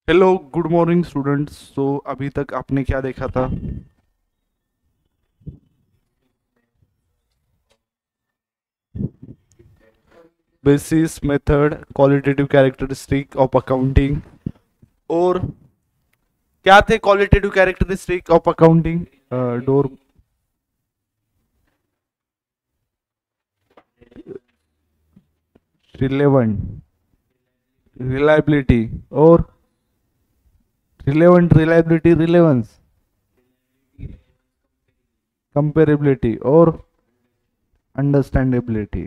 Hello good morning students. तो अभी तक आपने क्या देखा था? Basis method, qualitative characteristic of accounting. और क्या थे qualitative characteristic of accounting? Door, relevant, reliability और रिलेवेंट, रिलायबिलिटी, रिलेवेंस, कंपेरेबिलिटी और अंडरस्टैंडेबिलिटी।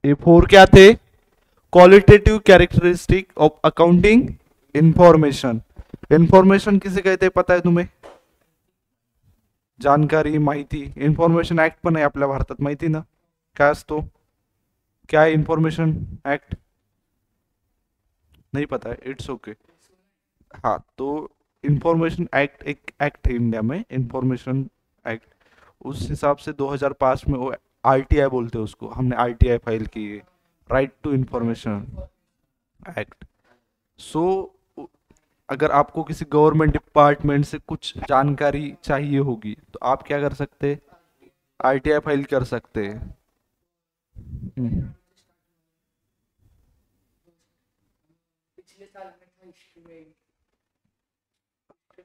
ये फोर क्या थे? Qualitative characteristic of accounting information. Information किसे कहते हैं पता है तुम्हें? जानकारी, माहिती। इन्फॉर्मेशन ऍक्ट पण आहे आपल्या भारतात, माहिती ना? काय असतो? क्या है इन्फॉर्मेशन एक्ट? नहीं पता है, इट्स ओके। हाँ, तो इंफॉर्मेशन एक्ट एक एक्ट है इंडिया में, इंफॉर्मेशन एक्ट। उस हिसाब से 2005 में वो आरटीआई बोलते हैं उसको, हमने आरटीआई फाइल की है, right to information act. So अगर आपको किसी गवर्नमेंट डिपार्टमेंट से कुछ जानकारी चाहिए होगी तो आप क्या कर सकते हैं? आरटीआई फाइल कर सकते हैं। हम्म।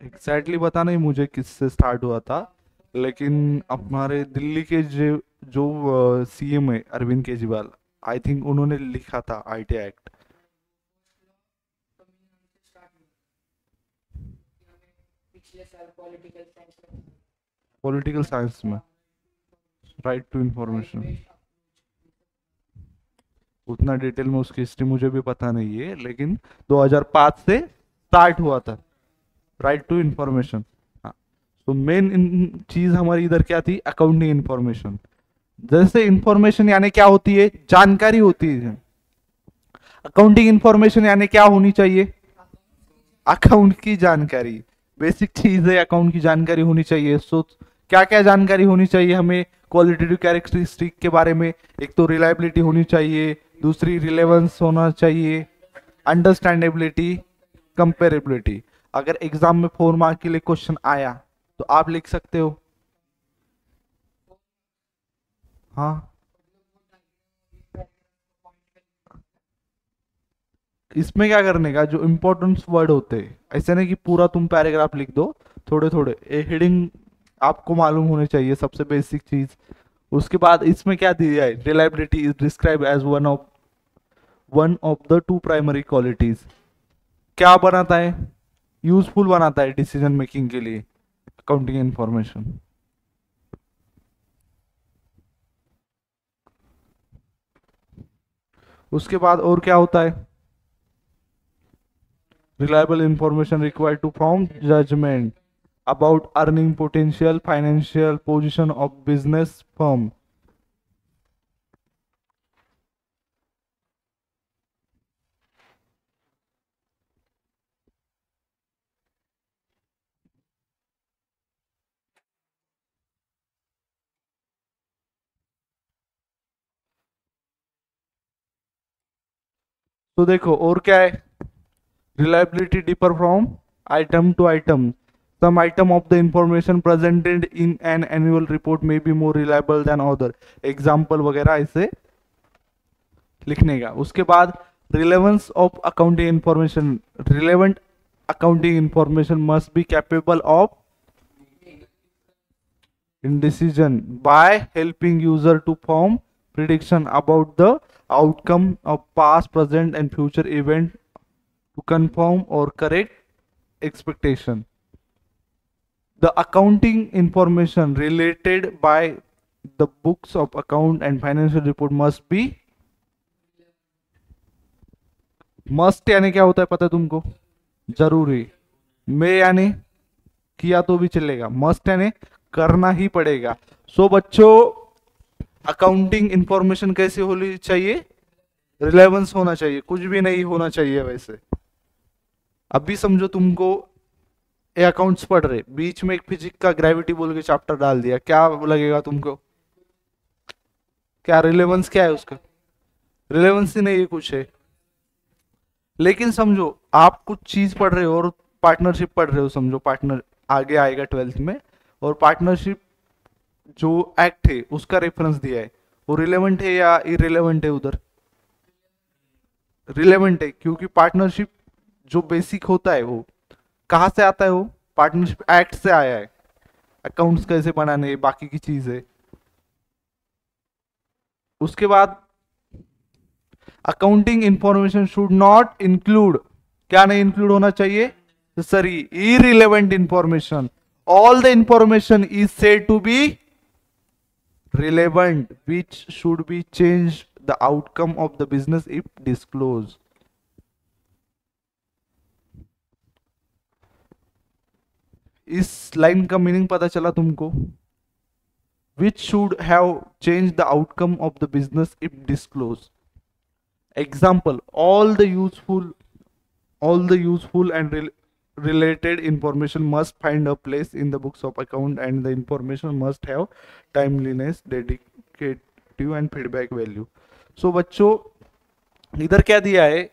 एग्जैक्टली पता नहीं मुझे किससे स्टार्ट हुआ था, लेकिन हमारे दिल्ली के जो जो सीएम है अरविंद केजरीवाल, आई थिंक उन्होंने लिखा था आरटीआई एक्ट। पॉलिटिकल साइंस में, राइट टू इंफॉर्मेशन। उतना डिटेल में उसकी हिस्ट्री मुझे भी पता नहीं है, लेकिन 2005 से स्टार्ट हुआ था राइट टू इंफॉर्मेशन। हाँ, तो मेन चीज हमारी इधर क्या थी? Accounting information. जैसे इंफॉर्मेशन यानी क्या होती है? जानकारी होती है। अकाउंटिंग इंफॉर्मेशन यानी क्या होनी चाहिए? अकाउंट की जानकारी। बेसिक चीज है, अकाउंट की जानकारी होनी चाहिए। सो क्या क्या जानकारी होनी चाहिए हमें क्वालिटेटिव कैरेक्टरिस्टिक के बारे में? एक तो रिलायबिलिटी होनी चाहिए, दूसरी रिलेवेंस होना चाहिए, अंडरस्टैंडेबिलिटी, कंपेरेबिलिटी। अगर एग्जाम में 4 मार्क के लिए क्वेश्चन आया तो आप लिख सकते हो। हाँ, इसमें क्या करने का, जो इम्पोर्टेंट वर्ड होते हैं, ऐसे नहीं कि पूरा तुम पैराग्राफ लिख दो, थोड़े थोड़े हेडिंग आपको मालूम होने चाहिए, सबसे बेसिक चीज। उसके बाद इसमें क्या दिया है? Reliability is describe as one of the two primary qualities. क्या बनाता है? यूजफुल बनाता है डिसीजन मेकिंग के लिए अकाउंटिंग इंफॉर्मेशन। उसके बाद और क्या होता है? reliable information required to form judgment about earning potential, financial position of business firm। तो देखो और क्या है? reliability differ from item to item। some item of the information presented in an annual report may be more reliable than other। Example वगैरह ऐसे लिखने का। उसके बाद relevance of accounting information. Relevant accounting information must be capable of indecision by helping user to form prediction about the outcome of past, present and future event to confirm or correct expectation। The accounting information related by the books of account and financial report must be। Must यानी क्या होता है पता है तुमको? जरूरी। मे यानी KIA तो भी चलेगा, मस्ट यानी करना ही पड़ेगा। सो बच्चों, अकाउंटिंग इंफॉर्मेशन कैसे होनी चाहिए? रिलेवेंस होना चाहिए, कुछ भी नहीं होना चाहिए वैसे। अभी समझो तुमको ये अकाउंट्स पढ़ रहे, बीच में एक फिजिक्स का ग्रेविटी बोल के चैप्टर डाल दिया, क्या लगेगा तुमको? क्या रिलेवेंस क्या है उसका? रिलेवेंस ही नहीं है कुछ है। लेकिन समझो आप कुछ चीज पढ़ रहे हो और पार्टनरशिप पढ़ रहे हो, समझो पार्टनर आगे आएगा 12th में, और पार्टनरशिप जो एक्ट है उसका रेफरेंस दिया है, वो रिलेवेंट है या इरेलेवेंट है उधर? रिलेवेंट है, क्योंकि पार्टनरशिप जो बेसिक होता है वो कहाँ से आता है? वो पार्टनरशिप एक्ट से आया है। अकाउंट्स कैसे बनाने, बाकी की चीज है। उसके बाद accounting information should not include, क्या नहीं इंक्लूड होना चाहिए? Sorry, irrelevant information. All the information is said to be relevant which should be changed the outcome of the business if disclosed. Is line का मीनिंग पता चला तुमको? which should have changed the outcome of the business if disclosed. Example, all the useful and related information must find a place in the books of account, and the information must have timeliness, dedicative and feedback value. So बच्चों इधर क्या दिया है?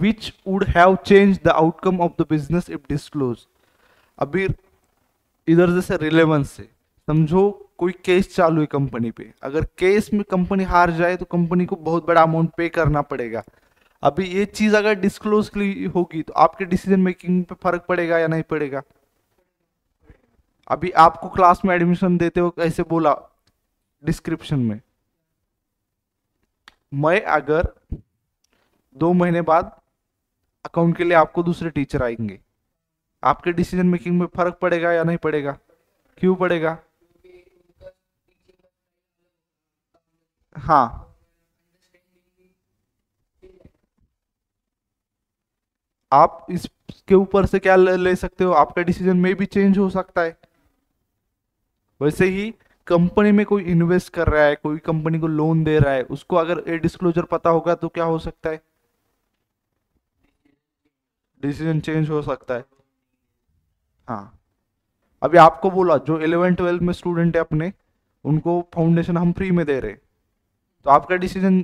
which would have changed the outcome of the business if disclosed. अभी इधर जैसे relevance है, समझो कोई केस चालू है कंपनी पे, अगर केस में कंपनी हार जाए तो कंपनी को बहुत बड़ा अमाउंट पे करना पड़ेगा। अभी ये चीज अगर डिस्क्लोज होगी तो आपके डिसीजन मेकिंग पे फर्क पड़ेगा या नहीं पड़ेगा? अभी आपको क्लास में एडमिशन देते हो कैसे बोला डिस्क्रिप्शन में, मैं अगर 2 महीने बाद अकाउंट के लिए आपको दूसरे टीचर आएंगे, आपके डिसीजन मेकिंग में फर्क पड़ेगा या नहीं पड़ेगा? क्यों पड़ेगा? हाँ, आप इसके ऊपर से क्या ले सकते हो? आपका डिसीजन में भी चेंज हो सकता है। वैसे ही कंपनी में कोई इन्वेस्ट कर रहा है, कोई कंपनी को लोन दे रहा है, उसको अगर ये डिस्क्लोजर पता होगा तो क्या हो सकता है? डिसीजन चेंज हो सकता है। हाँ, अभी आपको बोला जो 11th 12th में स्टूडेंट है अपने, उनको फाउंडेशन हम फ्री में दे रहे, तो आपका डिसीजन,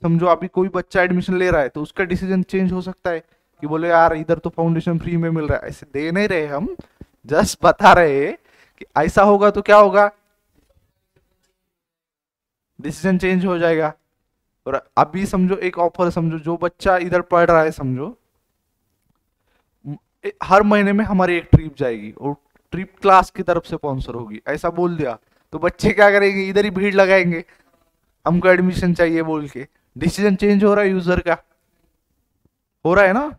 समझो अभी कोई बच्चा एडमिशन ले रहा है तो उसका डिसीजन चेंज हो सकता है कि बोले यार इधर तो फाउंडेशन फ्री में मिल रहा है। ऐसे दे नहीं रहे हम, जस्ट बता रहे हैं कि ऐसा होगा तो क्या होगा? डिसीजन चेंज हो जाएगा। और अभी समझो एक ऑफर, समझो जो बच्चा इधर पढ़ रहा है, समझो हर महीने में हमारी एक ट्रिप जाएगी और ट्रिप क्लास की तरफ से स्पॉन्सर होगी, ऐसा बोल दिया तो बच्चे क्या करेंगे? इधर ही भीड़ लगाएंगे, हमको एडमिशन चाहिए बोल के। डिसीजन चेंज हो रहा है यूजर का, हो रहा है ना?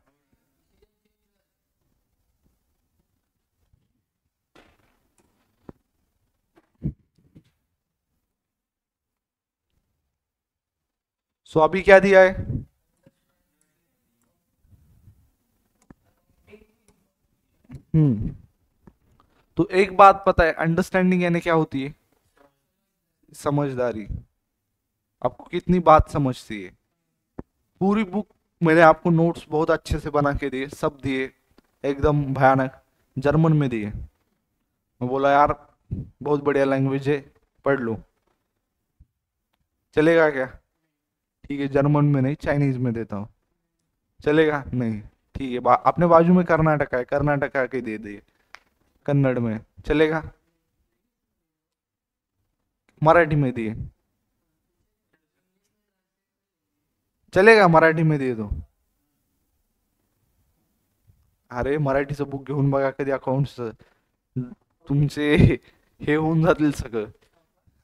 सो अभी क्या दिया है? हम्म, तो एक बात पता है, अंडरस्टैंडिंग यानी क्या होती है? समझदारी। आपको कितनी बात समझती है? पूरी बुक मैंने आपको नोट्स बहुत अच्छे से बना के दिए, सब दिए, एकदम भयानक जर्मन में दिए। मैं बोला यार बहुत बढ़िया लैंग्वेज है, पढ़ लो। चलेगा क्या? ठीक है, जर्मन में नहीं चाइनीज में देता हूँ। चलेगा नहीं? ठीक है, अपने बाजू में कर्नाटका है, कर्नाटका के दे दिए कन्नड़ में। चलेगा? मराठी में दिए, चलेगा? मराठी में दे दो। अरे मराठीचं बुक घेऊन बघा कधी अकाउंटचं, तुमचे हे होऊन जातील सगळं।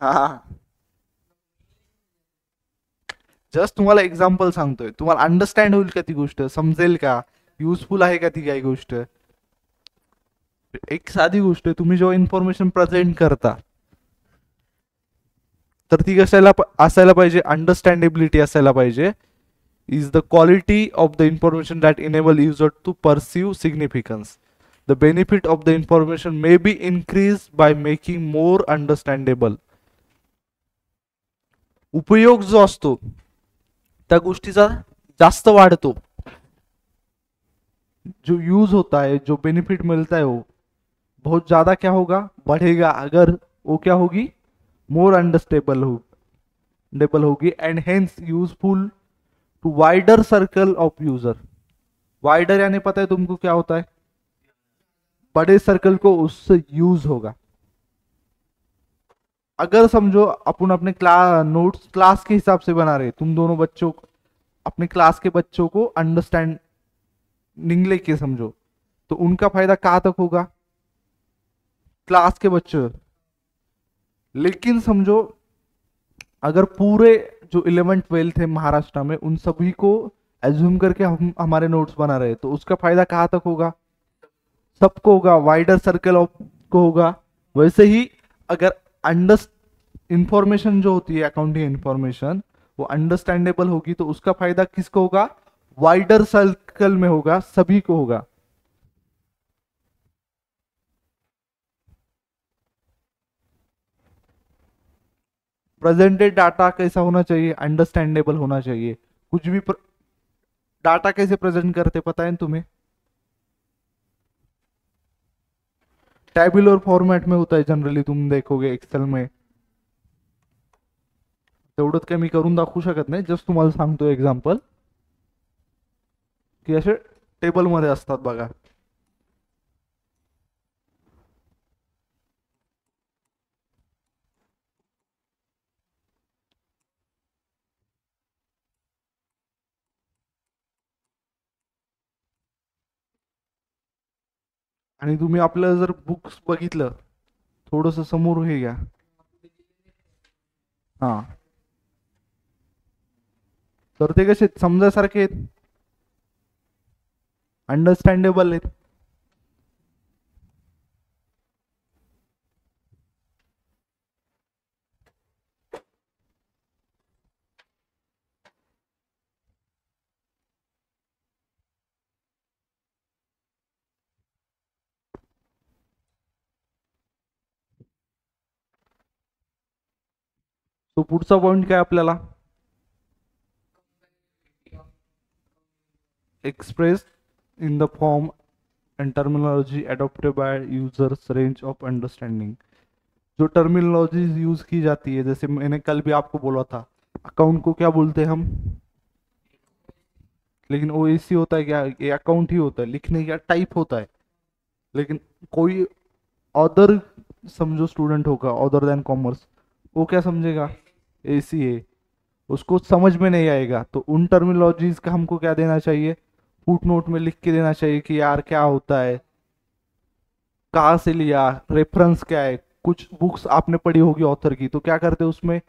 हा, जस्ट तुम्हाला एक्झाम्पल सांगतोय, तुम्हाला अंडरस्टँड होईल का ती गोष्ट? समजेल का? युजफुल आहे का ती काही गोष्ट? एक साधी गोष्ट आहे, तुम्ही जेव्हा इन्फॉर्मेशन प्रेझेंट करता तर ती कशाला असायला पाहिजे? अंडरस्टँडेबिलिटी असायला पाहिजे. Is the quality of the information that enable user to perceive significance. The benefit of the information may be increase by making more understandable. उपयोग जो असतो त्या गोष्टीचा जास्त वाढतो, जो यूज होता है, जो बेनिफिट मिलता है वो बहुत ज्यादा क्या होगा? बढ़ेगा, अगर वो क्या होगी? मोर अंडरस्टेबल होगी and hence useful to wider circle of user. Wider यानी पता है तुमको क्या होता है? बड़े सर्कल को उससे यूज होगा। अगर समझो अपन अपने नोट्स क्लास के हिसाब से बना रहे, तुम दोनों बच्चों अपने क्लास के बच्चों को अंडरस्टैंडिंग लेके समझो, तो उनका फायदा कहां तक होगा? क्लास के बच्चों। लेकिन समझो अगर पूरे जो 11th 12th है महाराष्ट्र में उन सभी को एज्यूम करके हम हमारे नोट्स बना रहे हैं, तो उसका फायदा कहां तक होगा? सबको होगा, वाइडर सर्कल ऑफ को होगा। वैसे ही अगर अंडर इंफॉर्मेशन जो होती है अकाउंटिंग इंफॉर्मेशन वो अंडरस्टैंडेबल होगी, तो उसका फायदा किसको होगा? वाइडर सर्कल में होगा, सभी को होगा। प्रेजेंटेड डाटा कैसा होना चाहिए? अंडरस्टैंडेबल होना चाहिए। कुछ भी डाटा कैसे प्रेजेंट करते पता है तुम्हें? टैब्यूलर फॉर्मेट में होता है जनरली, तुम देखोगे एक्सेल में। तेवढंच काय मी करून दाखवू शकत नाही, जस्ट तुम्हाला सांगतो एक्झाम्पल की असे टेबल मध्ये असतात बघा। आणि तुम्ही आपलं जर बुक्स बघितलं, थोडस समोर हे घ्या। हा, तर ते कसे समजायसारखे आहेत, अंडरस्टँडेबल आहेत। तो पुढचा पॉइंट काय आपल्याला? Express in the form end terminology adopted by users range of understanding. जो टर्मिनोलॉजी यूज की जाती है, जैसे मैंने कल भी आपको बोला था, अकाउंट को क्या बोलते हैं हम? लेकिन ओएसी होता है क्या? ये अकाउंट ही होता है, लिखने का टाइप होता है। लेकिन कोई अदर समझो स्टूडेंट होगा अदर देन कॉमर्स, वो क्या समझेगा? एसी है, उसको समझ में नहीं आएगा। तो उन टर्मिनोलॉजीज का हमको क्या देना चाहिए? फुट नोट में लिख के देना चाहिए कि यार क्या होता है, कहाँ से लिया, रेफरेंस क्या है। कुछ बुक्स आपने पढ़ी होगी ऑथर की, तो क्या करते हैं उसमें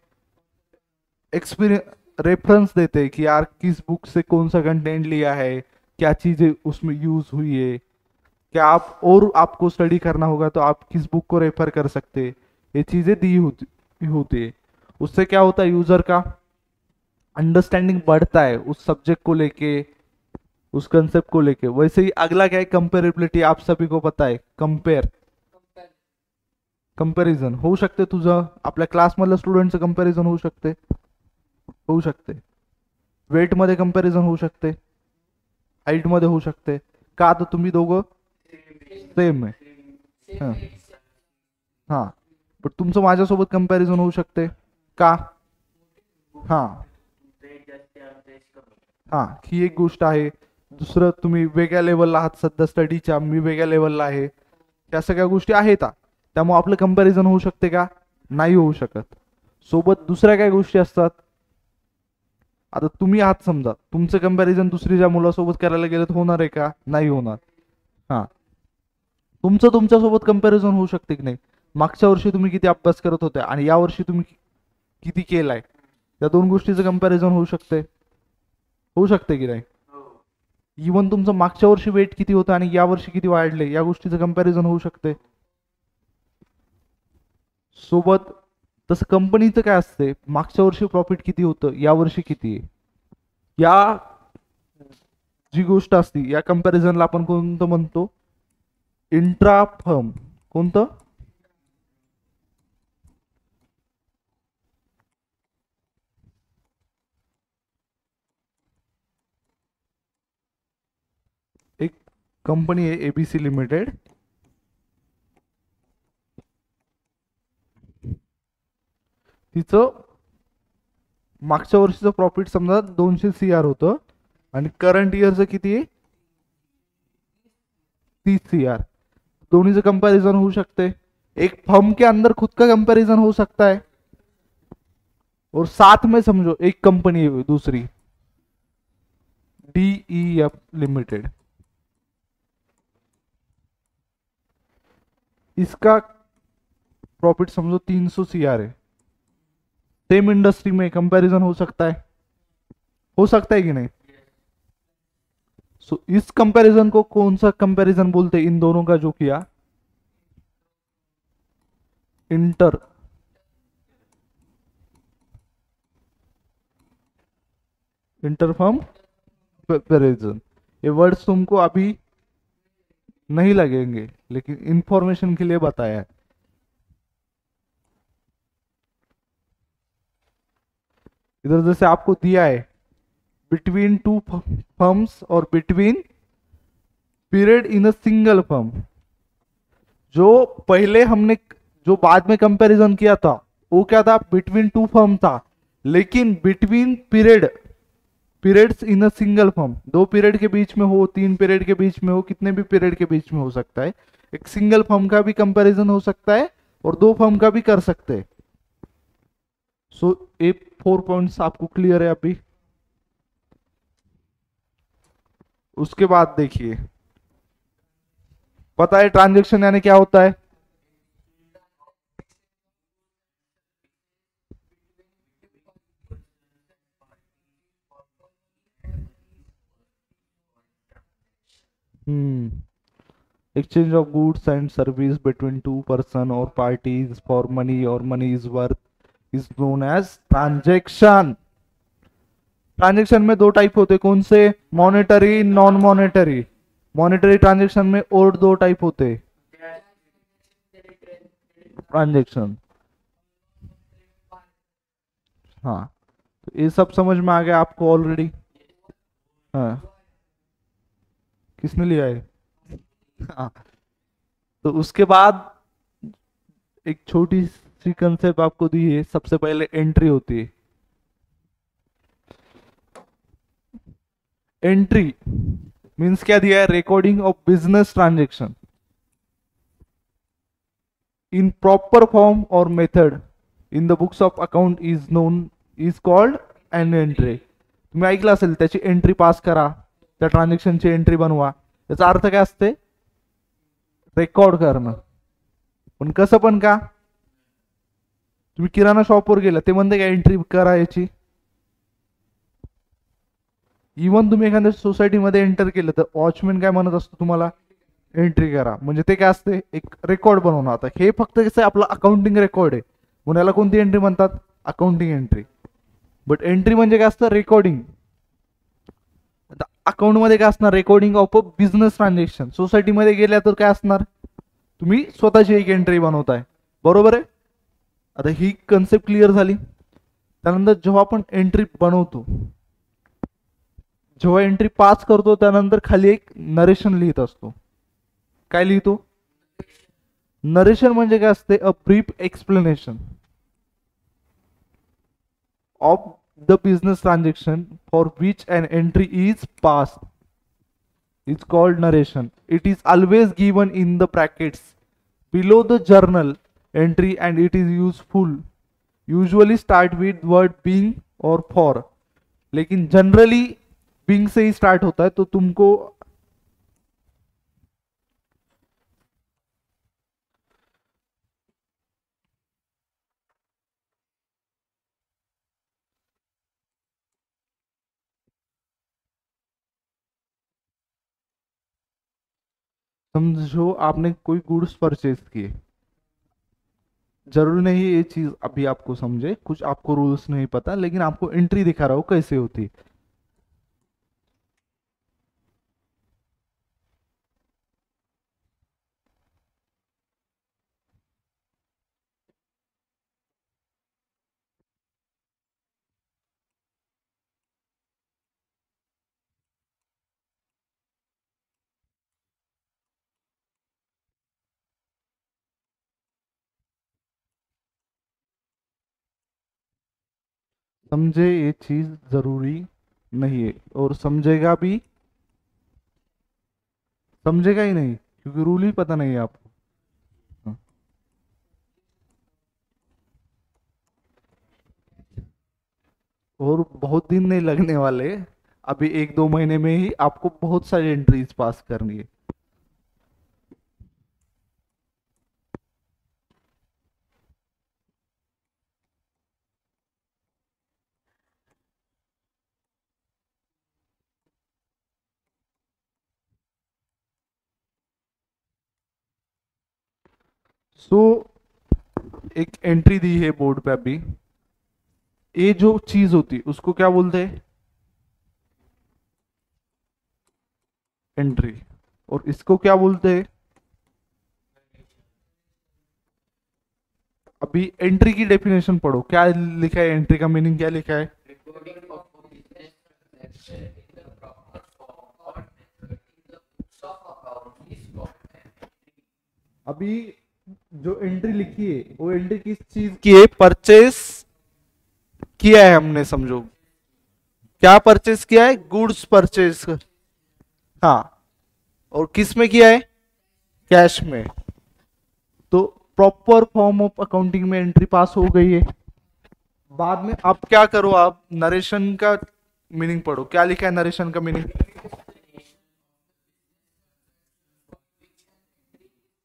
एक्सपीरियंस रेफरेंस देते हैं कि यार किस बुक से कौन सा कंटेंट लिया है, क्या चीजें उसमें यूज हुई है। क्या आप और आपको स्टडी करना होगा तो आप किस बुक को रेफर कर सकते हैं, ये चीजें दी होती है। उससे क्या होता है? यूजर का अंडरस्टैंडिंग बढ़ता है उस सब्जेक्ट को लेके, उस कंसेप्ट को लेके। वैसे ही अगला क्या है? कंपेरेबिलिटी। आप सभी को पता है कंपॅरिझन होऊ शकते तुझं आपल्या क्लासमधल्या स्टुडंटचं कंपॅरिझन होऊ शकते वेट मध्ये कंपॅरिझन होऊ शकते, हाईट मध्ये होऊ शकते। का? तर तुम्ही दोघं सेम आहे। हा हा, पण तुमचं माझ्यासोबत कंपॅरिझन होऊ शकते का? हा हा, ही एक गोष्ट आहे। दुसरं, तुम्ही वेगळ्या लेवलला आहात सध्या स्टडीच्या, मी वेगळ्या लेवलला आहे, त्या सगळ्या गोष्टी आहेत। त्यामुळे आपलं कंपॅरिझन होऊ शकते का? नाही होऊ शकत। सोबत दुसऱ्या काय गोष्टी असतात? आता तुम्ही आहात समजा, तुमचं कंपॅरिझन दुसरीच्या मुलासोबत करायला गेलं तर होणार आहे का? नाही होणार। हा, तुमचं तुमच्यासोबत कंपॅरिझन होऊ शकते की नाही? मागच्या वर्षी तुम्ही किती अभ्यास करत होते आणि या वर्षी तुम्ही किती केलाय, या दोन गोष्टीचं कंपॅरिझन होऊ शकते की नाही? इवन तुमचं मागच्या वर्षी वेट किती होतं आणि या वर्षी किती वाढले, या गोष्टीचं कंपॅरिझन होऊ शकते। सोबत तसं कंपनीचं काय असते? मागच्या वर्षी प्रॉफिट किती होतं, या वर्षी किती आहे, या जी गोष्ट असते या कंपॅरिझनला आपण कोणतं म्हणतो? Intra firm. कोणतं? एक कंपनी आहे एबीसी लिमिटेड, तिचं मागच्या वर्षीचं प्रॉफिट समजा 200 CR होतं आणि करंट इयरचं किती आहे? 30 CR, दोनों से कंपैरिजन हो सकते हैं। एक फर्म के अंदर खुद का कंपैरिजन हो सकता है, और साथ में समझो एक कंपनी है दूसरी, DEF लिमिटेड, इसका प्रॉफिट समझो 300 CR है। सेम इंडस्ट्री में कंपैरिजन हो सकता है कि नहीं? सो इस कंपैरिजन को कौन सा कंपैरिजन बोलते हैं, इन दोनों का जो किया, इंटर इंटरफर्म कंपैरिजन। ये वर्ड्स तुमको अभी नहीं लगेंगे, लेकिन इंफॉर्मेशन के लिए बताया है। इधर जैसे आपको दिया है बिटवीन टू फर्म्स और between period in a single firm, जो पहले हमने जो बाद में कंपैरिजन किया था वो क्या था, बिटवीन टू फर्म था। लेकिन between periods in a single firm, 2 period K beach में हो, 3 पीरियड के बीच में हो, कितने भी पीरियड के बीच में हो सकता है। एक सिंगल फर्म का भी कंपैरिजन हो सकता है और 2 फर्म का भी कर सकते हैं। सो ये 4 पॉइंट्स आपको क्लियर है अभी। उसके बाद देखिए, पता है ट्रांजेक्शन यानी क्या होता है? Exchange of goods and service between two person or parties for money or money is worth is known as transaction। Transaction में 2 टाइप होते हैं, कौन से? Monetary, non monetary. Monetary transaction में और 2 टाइप होते हैं ट्रांजेक्शन। हाँ, तो ये सब समझ में आ गया आपको ऑलरेडी? हाँ, किसने लिया है? हाँ, तो उसके बाद एक छोटी सी कंसेप्ट आपको दी है, सबसे पहले एंट्री होती है। एंट्री मीन्स क्या दिया है? Recording of business transaction in proper form और method in the books of account is called an entry. तुम्ही ऐकलं असेल, त्याची एंट्री पास करा, त्या ट्रान्झॅक्शनची एंट्री बनवा, याचा अर्थ काय असते? रेकॉर्ड करणं। पण कसं पण का? तुम्ही किराणा शॉपवर गेला, ते म्हणते का एंट्री करा याची? इवन तुम्ही एखाद्या सोसायटीमध्ये एंटर केलं तर वॉचमॅन काय म्हणत असतो तुम्हाला? एंट्री करा। म्हणजे ते काय असते? एक रेकॉर्ड बनवणं। आता हे फक्त कसं आहे, आपलं अकाउंटिंग रेकॉर्ड आहे, म्हणून याला कोणती एंट्री म्हणतात? Accounting entry. बट एंट्री म्हणजे काय असतं? रेकॉर्डिंग। आता अकाउंट मध्ये काय असणार? Recording of a business transaction. सोसायटीमध्ये गेल्या तर काय असणार? तुम्ही स्वतःची एक एंट्री बनवताय, बरोबर आहे? आता ही कन्सेप्ट क्लिअर झाली। त्यानंतर जेव्हा आपण एंट्री बनवतो, जेव्हा एंट्री पास करतो, त्यानंतर खाली एक नरेशन लिहित असतो। काय लिहितो? नरेशन म्हणजे काय असते? A brief explanation of the business transaction for which an entry is pass is called narration. It is always given in the brackets below the journal entry and it is useful. Usually start with word being or for. लेकिन generally being से ही start होता है, तो तुमको समझो आपने कोई goods purchase किए, जरूरी नहीं ये चीज अभी आपको समझे, कुछ आपको रूल्स नहीं पता, लेकिन आपको एंट्री दिखा रहा हो कैसे होती। समझे ये चीज जरूरी नहीं है, और समझेगा भी, समझेगा ही नहीं। क्योंकि रूल ही पता नहीं है आपको। हाँ। और बहुत दिन नहीं लगने वाले, अभी 1-2 महीने में ही आपको बहुत सारी एंट्रीज पास करनी है। सो एक एंट्री दी है बोर्ड पे अभी, ये जो चीज होती है उसको क्या बोलते हैं? एंट्री। और इसको क्या बोलते हैं? अभी एंट्री की डेफिनेशन पढ़ो, क्या लिखा है, एंट्री का मीनिंग क्या लिखा है? recording of a business transaction in the proper form or in the books of account is called an अभी जो एंट्री लिखी है वो एंट्री किस चीज की है? परचेस किया है हमने, समझो क्या परचेस किया है? Goods purchase. हाँ। और किस में किया है? कैश में। तो प्रॉपर फॉर्म ऑफ अकाउंटिंग में एंट्री पास हो गई है। बाद में आप क्या करो, आप नरेशन का मीनिंग पढ़ो, क्या लिखा है नरेशन का meaning?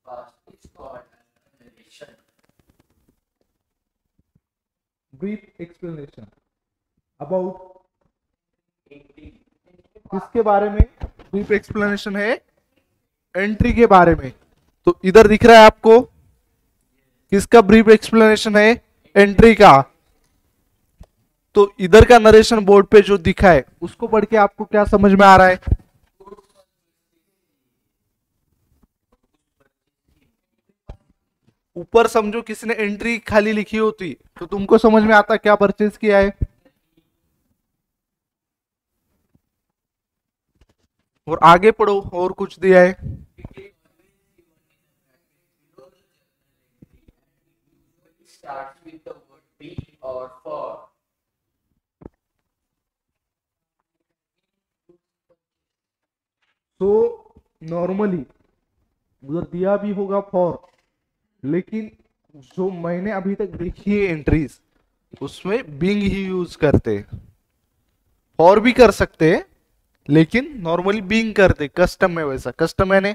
past is called an narration. Brief explanation about Entry. किसके बारे में? ब्रीफ एक्सप्लेनेशन है एंट्री के बारे में। तो इधर दिख रहा है आपको किसका ब्रीफ एक्सप्लेनेशन है? एंट्री का। तो इधर का नरेशन बोर्ड पे जो दिखा है उसको पढ़ के आपको क्या समझ में आ रहा है? ऊपर समझो किसी ने एंट्री खाली लिखी होती तो तुमको समझ में आता क्या परचेज किया है। और आगे पढ़ो, और कुछ दिया है। It starts with the word be or for. तो नॉर्मली उधर दिया भी होगा फॉर, लेकिन जो मैंने अभी तक देखी है एंट्रीज उसमें बिंग ही यूज करते हैं। फॉर भी कर सकते हैं लेकिन नॉर्मली बिंग करते, कस्टम में। वैसा कस्टम यानी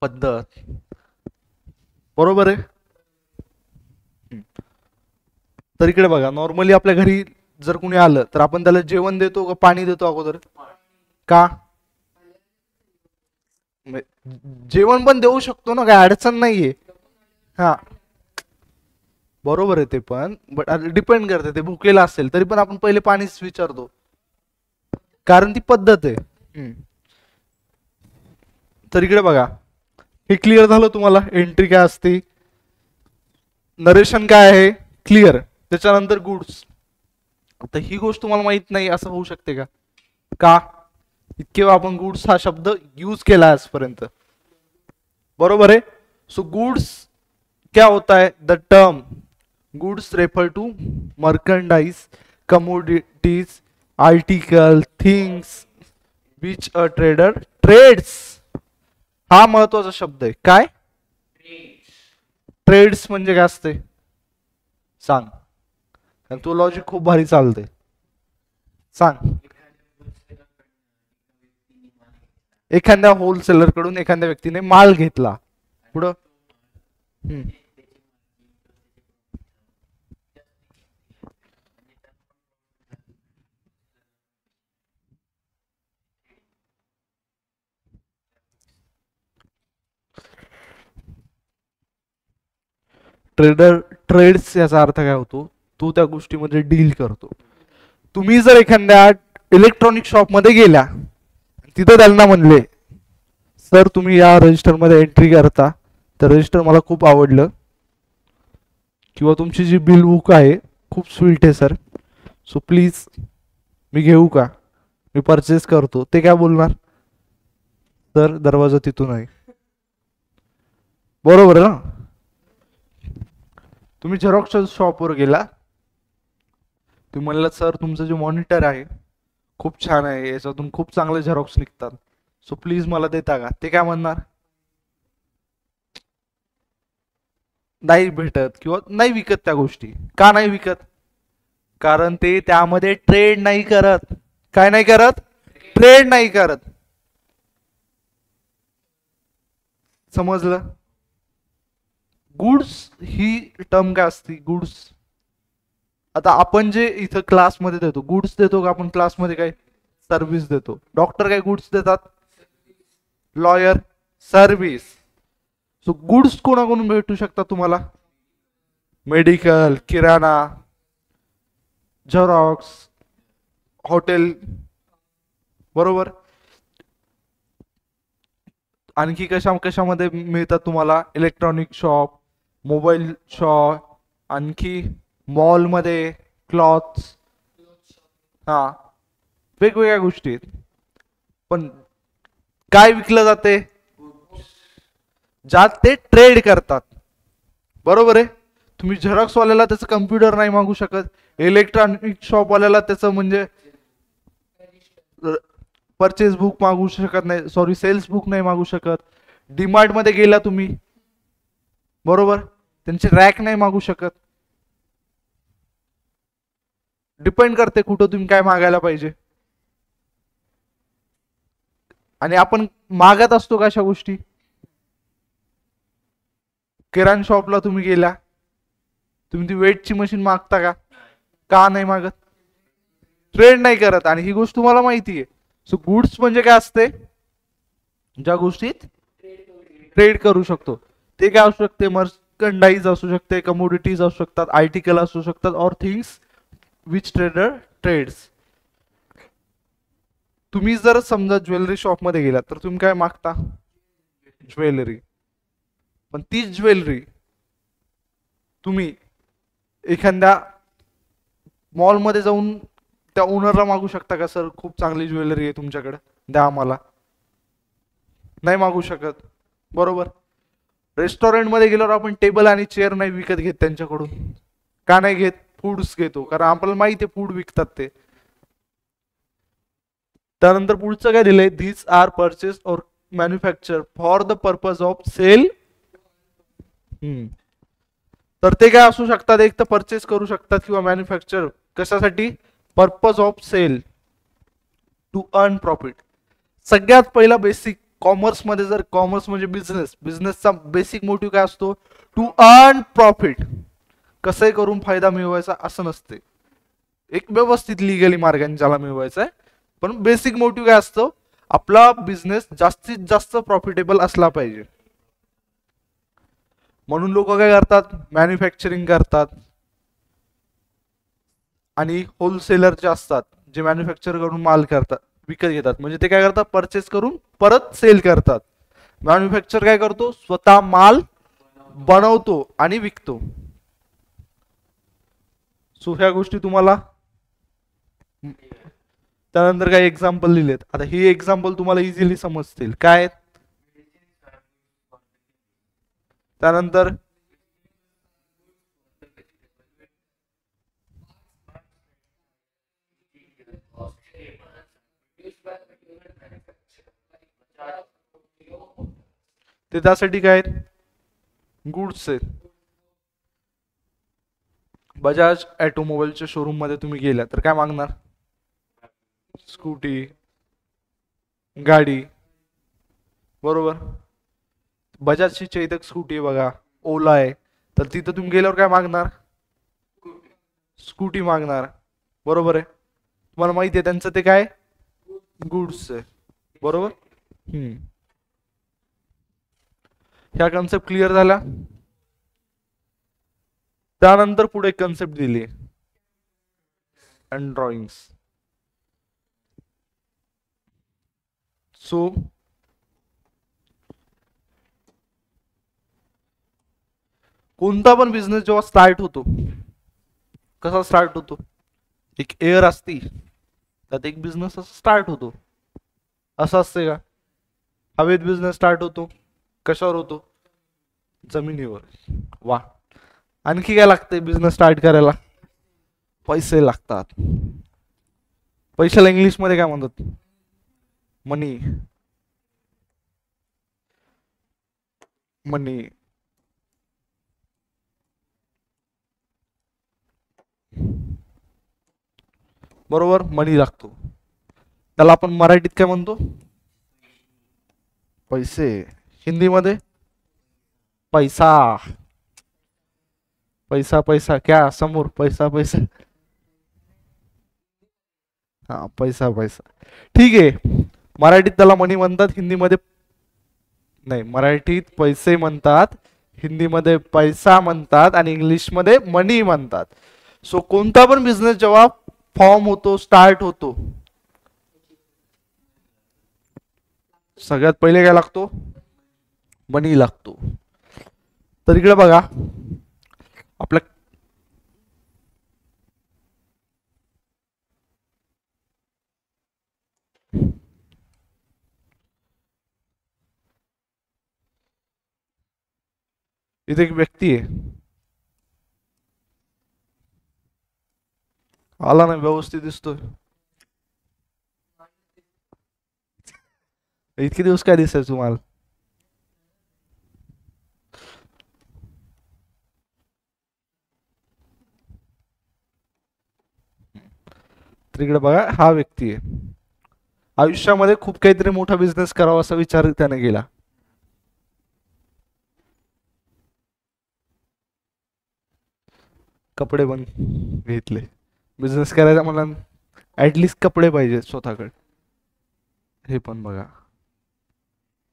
पद्धत, बरोबर आहे। तर इकडे बघा, नॉर्मली आपल्या घरी जर कोणी आलं तर आपण त्याला जेवण देतो का पाणी देतो अगोदर? का? जेवण पण देऊ शकतो ना, काय अडचण नाहीये। हा, बरोबर आहे ते पण, बट डिपेंड करते, ते भुकेला असेल तरी पण आपण पहिले पाणीच विचारतो, कारण ती पद्धत आहे। तर इकडे बघा, हे क्लिअर झालं तुम्हाला एंट्री काय असते, नरेशन काय आहे, क्लिअर। त्याच्यानंतर गुड्स, आता ही गोष्ट तुम्हाला माहित नाही असं होऊ शकते का? का? इतके वेळा आपण गुड्स हा शब्द यूज केला आजपर्यंत, बरोबर है। सो गुड्स क्या होता है? The term goods refer to merchandise, commodities, article, things which a trader trades. हा महत्वाचा शब्द आहे, काय? ट्रेड्स म्हणजे काय असते सांग, कारण तो लॉजिक खूप भारी चालते, सांग। एखाद्या होलसेलर कडून एखाद्या व्यक्तीने माल घेतला, पुढं ट्रेडर ट्रेड्स याचा अर्थ काय होतो? तू त्या गोष्टीमध्ये डील करतो। तुम्ही जर एखाद्या इलेक्ट्रॉनिक शॉप मध्ये गेल्या, तिथं त्यांना म्हणले सर तुम्ही या रजिस्टर मध्ये एंट्री करता, तर रजिस्टर मला खूप आवडलं, किंवा तुमची जी बिल बुक आहे खूप स्वीट आहे सर, सो प्लीज मी घेऊ का, मी परचेस करतो, ते काय बोलणार? सर दरवाजा तिथून आहे, बरोबर आहे ना। तुम्ही झेरॉक्सच्या शॉपवर गेला, तुम्ही म्हणला सर तुमचं जे मॉनिटर आहे खूप छान आहे, याच्यातून खूप चांगले झेरॉक्स निघतात, सो प्लीज मला देता का? ते काय म्हणणार, नाही भेटत किंवा नाही विकत त्या गोष्टी. का नाही विकत? कारण ते त्यामध्ये ट्रेड नाही करत. काय नाही करत? ट्रेड नाही करत. समजलं? गुड्स ही टर्म काय असती? गुड्स, आता आपण जे इथं क्लासमध्ये देतो गुड्स देतो का आपण क्लासमध्ये? काय सर्व्हिस देतो. डॉक्टर काय गुड्स देतात? Lawyer service. सो गुड्स कोणाकडून भेटू शकतात तुम्हाला? मेडिकल, किराणा, झेरॉक्स, हॉटेल, बरोबर. आणखी कशामध्ये मिळतात तुम्हाला? इलेक्ट्रॉनिक शॉप, मोबाईल शॉप, आणखी मॉलमध्ये क्लॉथ्स, हा वेगवेगळ्या गोष्टी आहेत. पण काय विकलं जाते? ज्यात ते ट्रेड करतात, बरोबर आहे. तुम्ही झेरॉक्स वाल्याला त्याचं कम्प्युटर नाही मागू शकत. इलेक्ट्रॉनिक शॉप वाल्याला त्याचं म्हणजे परचेस बुक मागू शकत नाही, सॉरी सेल्स बुक नाही मागू शकत. डीमार्ट मध्ये गेला तुम्ही, बरोबर, त्यांचे रॅक नाही मागू शकत. डिपेंड करते कुठं तुम्ही काय मागायला पाहिजे. आणि आपण मागत असतो का अशा गोष्टी? किराणा शॉपला तुम्ही गेला, तुम्ही ती वेटची मशीन मागता का? का नाही मागत? ट्रेड नाही करत. आणि ही गोष्ट तुम्हाला माहिती आहे. सो गुड्स म्हणजे काय असते? ज्या गोष्टीत ट्रेड करू शकतो. ते काय असू शकते? मर्चंडाईज असू शकते, कमोडिटीज असू शकतात, आर्टिकल असू शकतात, or things which trader trades. तुम्ही जर समजा ज्वेलरी शॉप मध्ये गेलात तर तुम्ही काय मागता? ज्वेलरी. पण तीच ज्वेलरी तुम्ही एखाद्या मॉलमध्ये जाऊन त्या ओनरला मागू शकता का? सर खूप चांगली ज्वेलरी आहे तुमच्याकडे, द्या आम्हाला. नाही मागू शकत, बरोबर. रेस्टॉरंट मध्ये गेल्यावर आपण टेबल आणि चेअर नाही विकत घेत त्यांच्याकडून. का नाही घेत? फूड्स घेतो, कारण आपल्याला माहिती आहे फूड विकतात ते. त्यानंतर पुढचं काय दिलंय? This are purchase or manufacture for the purpose of sale. तर ते काय असू शकतात? एक तर परचेस करू शकतात किंवा मॅन्युफॅक्चर कशासाठी? Purpose of sale, to earn profit. सगळ्यात पहिला बेसिक कॉमर्स मध्ये, जर कॉमर्स म्हणजे बिझनेस, बिझनेसचा बेसिक मोटिव्ह काय असतो? To earn profit. कसंही करून फायदा मिळवायचा असं नसते, एक व्यवस्थित लिगली मार्गाने ज्याला मिळवायचा आहे. पण बेसिक मोटिव्ह काय असतो? आपला बिझनेस जास्तीत जास्त प्रॉफिटेबल असला पाहिजे. म्हणून लोक काय करतात? मॅन्युफॅक्चरिंग करतात. आणि होलसेलर जे असतात, जे मॅन्युफॅक्चर करून माल करतात, विकत घेतात, म्हणजे ते काय करतात? परचेस करून परत सेल करतात. मॅन्युफॅक्चर काय करतो? स्वतः माल बनवतो आणि विकतो. सो ह्या गोष्टी तुम्हाला, त्यानंतर काही एक्झाम्पल दिलेत. आता ही एक्झाम्पल तुम्हाला इझिली समजतील. काय? त्यानंतर ते त्यासाठी काय आहेत? गुड्स आहेत. बजाज ऑटोमोबाईलच्या शोरूम मध्ये तुम्ही गेला तर काय मागणार? स्कूटी, गाडी, बरोबर. बजाजची चेतक स्कूटी आहे बघा, ओला आहे, तर तिथं तुम्ही गेल्यावर काय मागणार? स्कूटी मागणार, बरोबर आहे. तुम्हाला माहिती आहे त्यांचं ते काय? गुड्स आहे, बरोबर. ह्या कन्सेप्ट क्लिअर झाला. त्यानंतर पुढे कन्सेप्ट दिली अँड ड्रॉइंग्स. सो कोणता पण बिझनेस जेव्हा स्टार्ट होतो, कसा स्टार्ट होतो? एक एअर असती, त्यात एक बिझनेस स्टार्ट होतो. असं असते का? हवेत बिझनेस स्टार्ट होतो. कशावर होतो? जमिनीवर. वा. आणखी काय लागते बिझनेस स्टार्ट करायला? पैसे लागतात. पैशाला इंग्लिश मध्ये काय म्हणतात? मनी. मनी. बरोबर, मनी लागतो. त्याला आपण मराठीत काय म्हणतो? पैसे. हिंदीमध्ये पैसा. पैसा पैसा क्या समोर पैसा पैसा. हा, पैसा पैसा. ठीक आहे. मराठीत त्याला मनी म्हणतात, हिंदीमध्ये नाही. मराठीत पैसे म्हणतात, हिंदीमध्ये पैसा म्हणतात आणि इंग्लिशमध्ये मनी म्हणतात. सो कोणता पण बिझनेस जेव्हा फॉर्म होतो, स्टार्ट होतो, सगळ्यात पहिले काय लागतो? मनी लागतो. तर इकडे बघा, आपल्या इथे एक व्यक्ती आहे. आला नाही, व्यवस्थित दिसतोय. इतके दिवस काय दिसायचं तुम्हाला? तर इकडे बघा, हा व्यक्ती आहे. आयुष्यामध्ये खूप काहीतरी मोठा बिझनेस करावा असा विचार त्याने केला. कपडे पण घेतले. बिझनेस करायचा मला ऍटलिस्ट कपडे पाहिजे स्वतःकडे. हे पण बघा,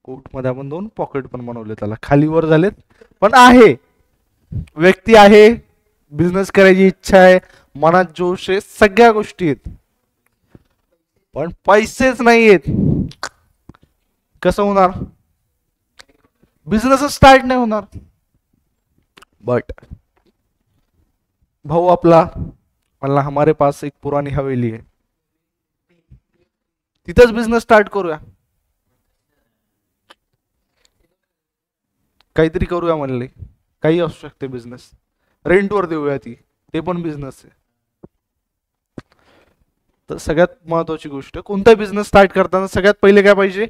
कोट मध्ये आपण 2 पॉकेट पण बनवले, त्याला खाली वर झालेत, पण आहे. व्यक्ती आहे, बिझनेस करायची इच्छा आहे, मनात जोश आहे, सगळ्या गोष्टी आहेत, पण पैसेच नाहीयेत. कसं होणार? बिझनेस स्टार्ट नाही होणार. बट भाऊ आपला म्हणला, हमारे पास एक पुरानी हवेली है, तिथंच बिझनेस स्टार्ट करूया, काहीतरी करूया म्हणले. काही असू शकते बिझनेस, रेंटवर देऊया ती, ते पण बिझनेस आहे. तर सगळ्यात महत्वाची गोष्ट, कोणता बिझनेस स्टार्ट करताना सगळ्यात पहिले काय पाहिजे?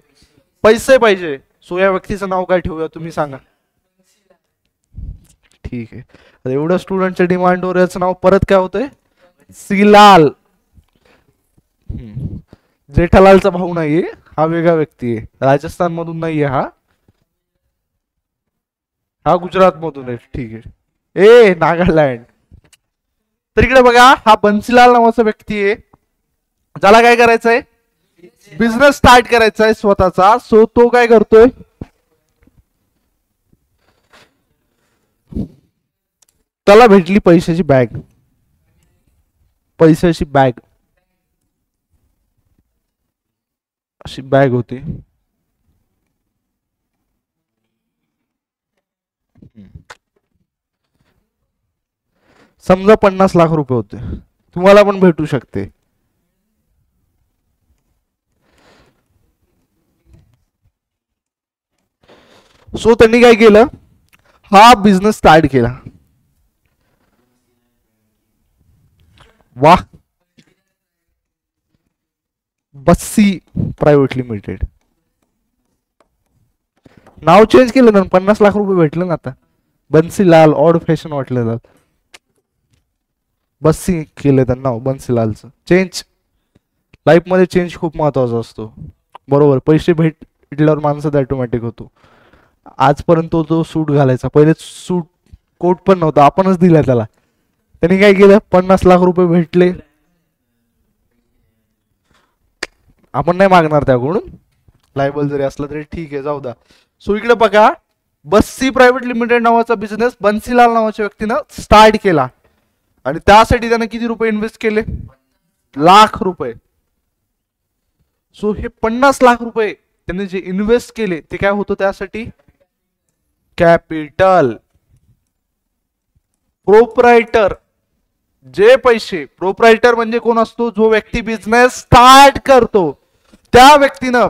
पैसे पाहिजे. सो या व्यक्तीचं नाव काय ठेवूया, तुम्ही सांगा. ठीक आहे. आता एवढं स्टुडंटच्या डिमांडवर याचं नाव परत काय होतंय? बन्सीलाल. जेठालालचा भाऊ नाहीये, हा वेगळा व्यक्ती आहे. राजस्थान मधून नाहीये हा, हा गुजरात मधून आहे. ठीक आहे. नागालँड. तर इकडे बघा, हा बन्सीलाल नावाचा व्यक्ती आहे, ज्याला काय करायचंय? बिझनेस स्टार्ट करायचा आहे स्वतःचा. सो तो काय करतोय? त्याला भेटली पैशाची बॅग. पैशाची बॅग, अशी बॅग होती. समजा 50 लाख रुपये होते, तुम्हाला पण भेटू शकते. सो त्यांनी काय केलं? हा बिझनेस स्टार्ट केला. वाह, बस्सी प्रायव्हेट लिमिटेड. नाव चेंज केलं ना, 50 लाख रुपये भेटले ना. आता बन्सीलाल ऑड फॅशन वाटलं, बस्सी केलं त्यांना नाव. बन्सीलालचं चेंज, लाईफ मध्ये चेंज खूप महत्वाचा असतो. बरोबर, पैसे भेटल्यावर माणसात ऑटोमॅटिक होतो. आजपर्यंत तो सूट घालायचा, पहिले सूट कोट पण नव्हता, आपणच दिला त्याला. त्यांनी काय केलं? 50 लाख रुपये भेटले, आपण नाही मागणार त्याकडून, लायबल जरी असलं तरी ठीक आहे, जाऊ द्या. सो इकडे बघा, बस्सी प्रायव्हेट लिमिटेड नावाचा बिझनेस बन्सीलाल नावाच्या व्यक्तीनं स्टार्ट केला. आणि त्यासाठी त्याने किती रुपये इन्व्हेस्ट केले? लाख रुपये. सो हे 50 लाख रुपये त्यांनी जे इन्व्हेस्ट केले ते काय होतं त्यासाठी? कॅपिटल. प्रोप्रायटर, जे पैसे, प्रोप्रायटर म्हणजे कोण असतो? जो व्यक्ती बिझनेस स्टार्ट करतो, त्या व्यक्तीनं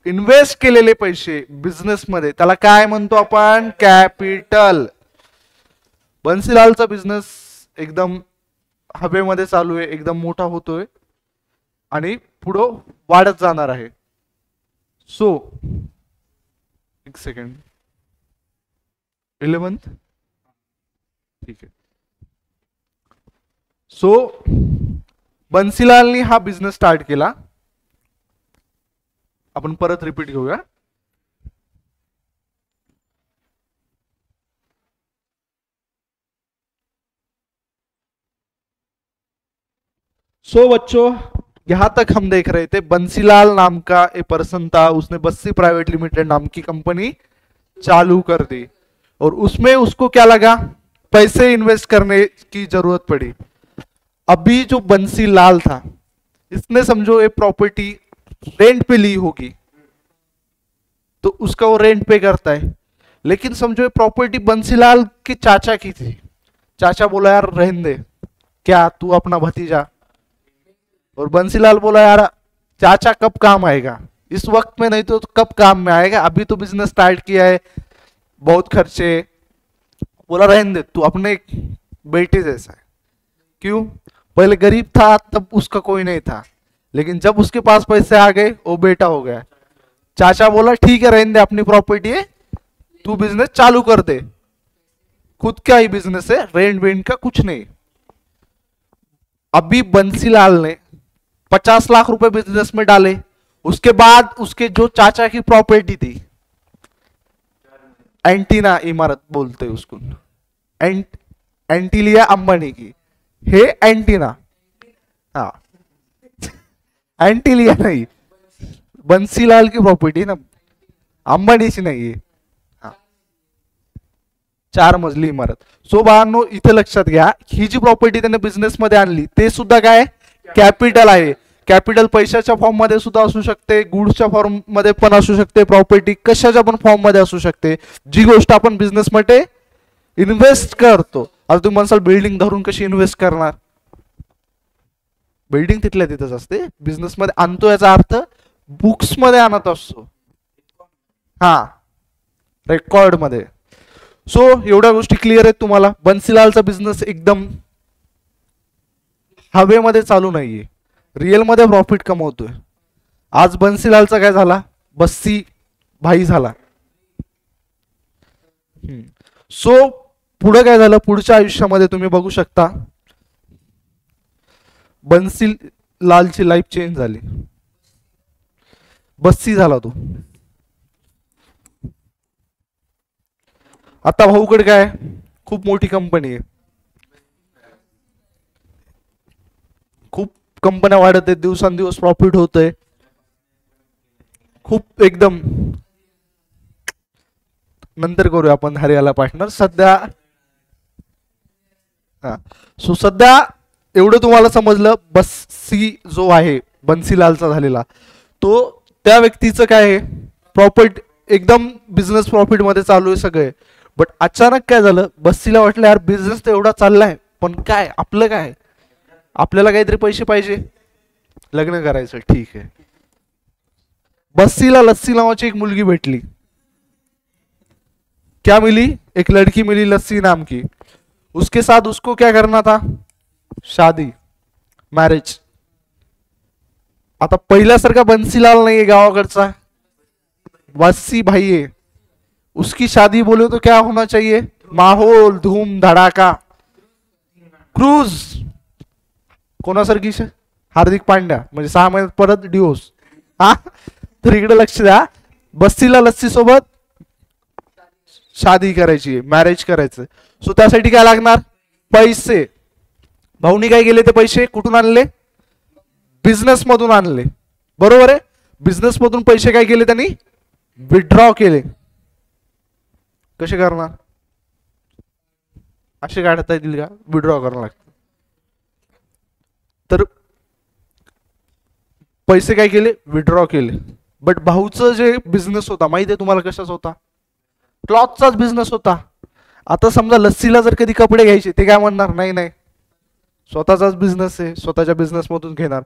इन्व्हेस्ट केलेले पैसे बिझनेस मध्ये, त्याला काय म्हणतो आपण? कॅपिटल. बन्सीलालचा बिझनेस एकदम हवेमध्ये चालू आहे, एकदम मोठा होतोय आणि पुढं वाढत जाणार आहे. सो एक सेकंड, 11th, ठीक आहे. सो बन्सीलालनी हा बिझनेस स्टार्ट केला. आपण परत रिपीट घेऊया. सो बच्चों, यहां तक हम देख रहे थे बंसीलाल नाम का एक पर्सन था, उसने बस्सी प्राइवेट लिमिटेड नाम की कंपनी चालू कर दी और उसमें उसको क्या लगा, पैसे इन्वेस्ट करने की जरूरत पड़ी. अभी जो बंसीलाल था इसने समझो एक प्रॉपर्टी रेंट पे ली होगी तो उसका वो रेंट पे करता है, लेकिन समझो ये प्रॉपर्टी बंसीलाल के चाचा की थी. चाचा बोला यार रहने दे, क्या तू अपना भतीजा, और बंसीलाल बोला यार चाचा कब काम आएगा, इस वक्त में नहीं तो कब काम में आएगा, अभी तो बिजनेस स्टार्ट किया है, बहुत खर्चे. बोला रहने दे, तू अपने बेटे जैसा है. क्यों, पहले गरीब था तब उसका कोई नहीं था, लेकिन जब उसके पास पैसे आ गए वो बेटा हो गया. चाचा बोला ठीक है रहने दे, अपनी प्रॉपर्टी है, तू बिजनेस चालू कर दे. खुद का ही बिजनेस है, रेंट वेंट का कुछ नहीं. अभी बंसीलाल ने 50 लाख रुपए बिजनेस में डाले. उसके बाद उसके जो चाचा की प्रॉपर्टी थी, एंटीना इमारत बोलते हैं उसको, एंटीलिया अंबानी की, हे एंटीना, हाँ एंटीलिया नहीं, बंसीलाल की प्रॉपर्टी ना, अंबानीची नाही. हा 4 मजली इमारत. सो बाळांनो इथे लक्षात घ्या, ही जी प्रॉपर्टी त्याने बिझनेस मध्ये आणली ते सुद्धा काय कॅपिटल आहे. कॅपिटल पैशाच्या फॉर्म मध्ये सुद्धा असू शकते, गुड्सच्या फॉर्म मध्ये पण असू शकते, प्रॉपर्टी कशाच्या पण फॉर्म मध्ये असू शकते. जी गोष्ट आपण बिझनेस मध्ये इन्व्हेस्ट करतो, आता तुम्ही म्हणसाल बिल्डिंग धरून कशी इन्व्हेस्ट करणार, बिल्डिंग तिथल्या तिथंच असते. बिझनेस मध्ये आणतो याचा अर्थ बुक्स मध्ये आणत असतो, हा रेकॉर्ड मध्ये. सो एवढ्या गोष्टी क्लिअर आहेत तुम्हाला. बन्सीलालचा बिझनेस एकदम हवेमध्ये चालू नाहीये, रिअल मध्ये प्रॉफिट कमवतोय. आज बन्सीलालचा काय झाला, बस्सी भाई झाला. सो पुढे काय झालं, पुढच्या आयुष्यामध्ये तुम्ही बघू शकता बन्सीलालची लाईफ चेंज झाली, बस्सी झाला तो. आता भाऊकडे काय खूप मोठी कंपनी आहे, खूप कंपन्या वाढत आहेत, दिवसांदिवस प्रॉफिट होतंय खूप एकदम. नंतर करूया आपण हरियाला पार्टनर. सध्या हा सो सध्या एवढं तुम्हाला समजलं, बस्सी जो आहे बन्सीलालचा झालेला, तो त्या व्यक्तीचं काय आहे, प्रॉफिट एकदम बिझनेस प्रॉफिट मध्ये चालू आहे सगळे. बट अचानक काय झालं, बस्सीला वाटलं यार बिझनेस तर एवढा चाललाय, पण काय आपलं काय, आपल्याला काहीतरी पैसे पाहिजे, लग्न करायचं. ठीक आहे, बस्सीला लस्सी नावाची एक मुलगी भेटली. क्या मिली, एक लड़की मिली लस्सी नाम की. उसके साथ उसको क्या करना था, शादी, मैरिज. आता पहिल्यासारखा बन्सीलाल नाहीये गावाकडचा, बस्सी भाई है. उसकी शादी बोले तो क्या होना चाहिए, माहौल धूम धड़ाका, क्रूज. कोणासारखी, हार्दिक पांड्या, म्हणजे 6 महिन्यात परत डिवोर्स. हा तर इकडे लक्ष द्या, बस्सीला लस्सी सोबत शादी करायची, मॅरेज करायचं. सो त्यासाठी काय लागणार, पैसे. भाऊनी काय केले, ते पैसे कुठून आणले, बिझनेस मधून आणले. बरोबर आहे, बिझनेस मधून पैसे काय केले त्यांनी, विड्रॉ केले. कसे करणार, असे काढता येतील का, विड्रॉ करावं लागतं. तर पैसे काय केले, विड्रॉ केले. बट भाऊचं जे बिझनेस होता माहिती आहे तुम्हाला कशाच होता, क्लॉथचाच बिझनेस होता. आता समजा लस्सीला जर कधी कपडे घ्यायचे, ते काय म्हणणार, नाही नाही स्वतःचाच बिझनेस आहे, स्वतःच्या बिझनेस मधून घेणार.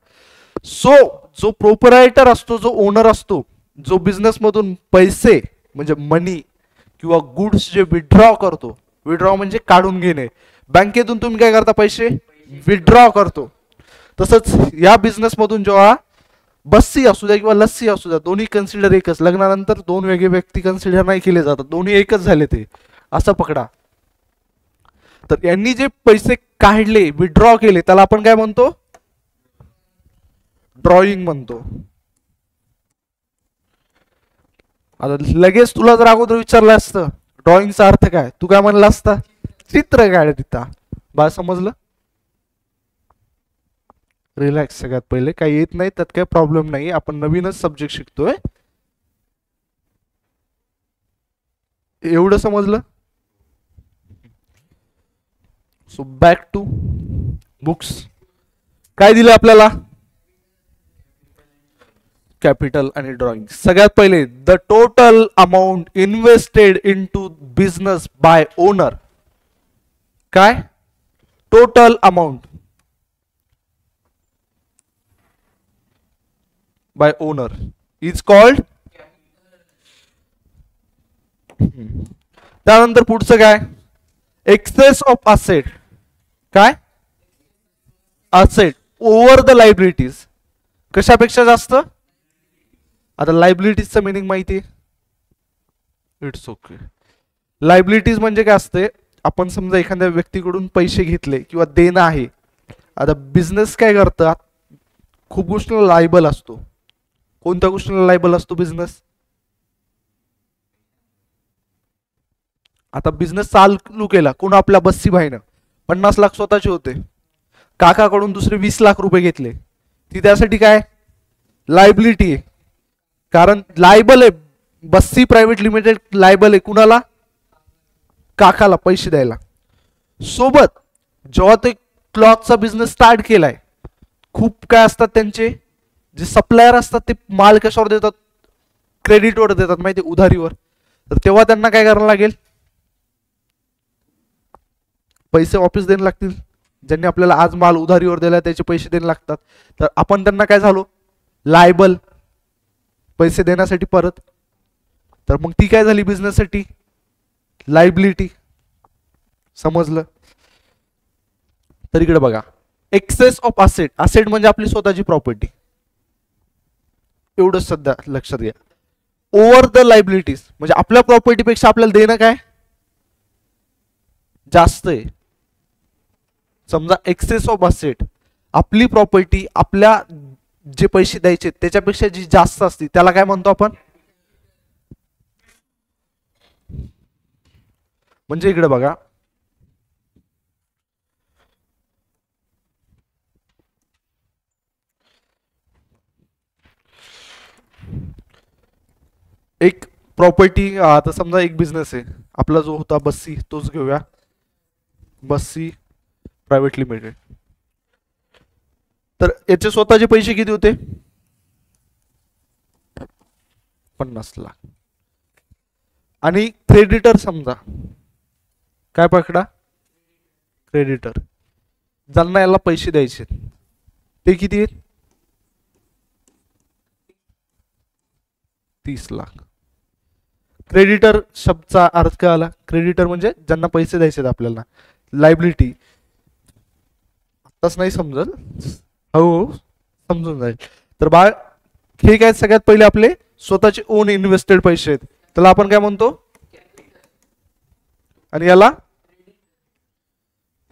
सो जो प्रोपरायटर असतो, जो ओनर असतो, जो बिझनेस मधून पैसे म्हणजे मनी किंवा गुड्स जे विड्रॉ करतो, विड्रॉ म्हणजे काढून घेणे, बँकेतून तुम्ही काय करता, पैसे विड्रॉ करतो. तसंच या बिझनेस मधून जेव्हा बस्सी असू द्या किंवा लस्सी असू द्या, दोन्ही कन्सिडर एकच. लग्नानंतर 2 वेगळे व्यक्ती कन्सिडर नाही केले जातात, दोन्ही एकच झाले. ते असं पकडा. तर यांनी जे पैसे काढले, विड्रॉ केले, त्याला आपण काय म्हणतो? ड्रॉइंग म्हणतो. आता लगेच तुला जर अगोदर विचारलं असतं ड्रॉइंगचा अर्थ काय, तू काय म्हणला असता? चित्र काढ तिथं. बा समजलं? रिलॅक्स. सगळ्यात पहिले काही येत नाही त्यात काही प्रॉब्लेम नाही, आपण नवीनच सब्जेक्ट शिकतोय. एवढं समजलं? So back to books. काय दिलं आपल्याला? कॅपिटल आणि ड्रॉइंग. सगळ्यात पहिले the total amount invested in to business by owner. काय? Total amount by owner is called. त्यानंतर पुढचं काय? Excess of asset. काय? Asset over the liabilities. कशापेक्षा जास्त? आता लायबिलिटीजचं मिनिंग माहिती आहे? It's okay. लायबिलिटीज म्हणजे काय असते? आपण समजा एखाद्या व्यक्तीकडून पैसे घेतले किंवा देणं आहे. आता बिझनेस काय करतात? खूप गोष्टीला लायबल असतो. कोणत्या गोष्टीला लायबल असतो बिझनेस? आता बिझनेस चालू केला कोण? आपल्या बस्सी भाईनं 50 लाख स्वतःचे होते, काकाकडून दुसरे 20 लाख रुपये घेतले. ती त्यासाठी काय? लायबिलिटी आहे. कारण लायबल आहे, बस्सी प्रायव्हेट लिमिटेड लायबल आहे कुणाला? काकाला पैसे द्यायला. सोबत जेव्हा ते क्लॉथचा बिझनेस स्टार्ट केलाय, खूप काय असतात त्यांचे जे सप्लायर असतात ते माल कशावर देतात? क्रेडिटवर देतात, माहिती? उधारीवर. तर तेव्हा त्यांना काय करायला लागेल? पैसे वापस देणे लागतील. ज्यांनी आपल्याला आज माल उधारीवर दिला त्याचे पैसे देणे लागतात. तर आपण त्यांना काय झालो? लायबल, पैसे देण्यासाठी परत. तर मग ती काय झाली बिझनेससाठी? लायबिलिटी. समजलं? तर इकडे बघा, एक्सेस ऑफ असेट. असेट म्हणजे आपली स्वतःची प्रॉपर्टी. एवढंच सध्या लक्षात घ्या. ओव्हर द लायबिलिटीज म्हणजे आपल्या प्रॉपर्टीपेक्षा आपल्याला देणं काय जास्त आहे. समजा एक्सेस ऑफ असेट, आपली प्रॉपर्टी आपल्या जे पैसे द्यायचे त्याच्यापेक्षा जी जास्त असते त्याला काय म्हणतो आपण? म्हणजे इकडे बघा, एक प्रॉपर्टी. आता समजा एक बिझनेस आहे आपला जो होता बस्सी, तोच घेऊया, बस्सी प्रायव्हेट लिमिटेड. तर याचे स्वतःचे पैसे किती होते? 50 लाख. आणि क्रेडिटर समजा काय पकडा? क्रेडिटर ज्यांना याला पैसे द्यायचे ते किती आहेत? 30 लाख. क्रेडिटर शब्दचा अर्थ काय आला? क्रेडिटर म्हणजे ज्यांना पैसे द्यायचे आपल्याला. लायबिलिटी आताच नाही समजल, हो समजून जाईल. तर बाळ हे काय? सगळ्यात पहिले आपले स्वतःचे ओन इन्व्हेस्टेड पैसे आहेत, त्याला आपण काय म्हणतो? आणि याला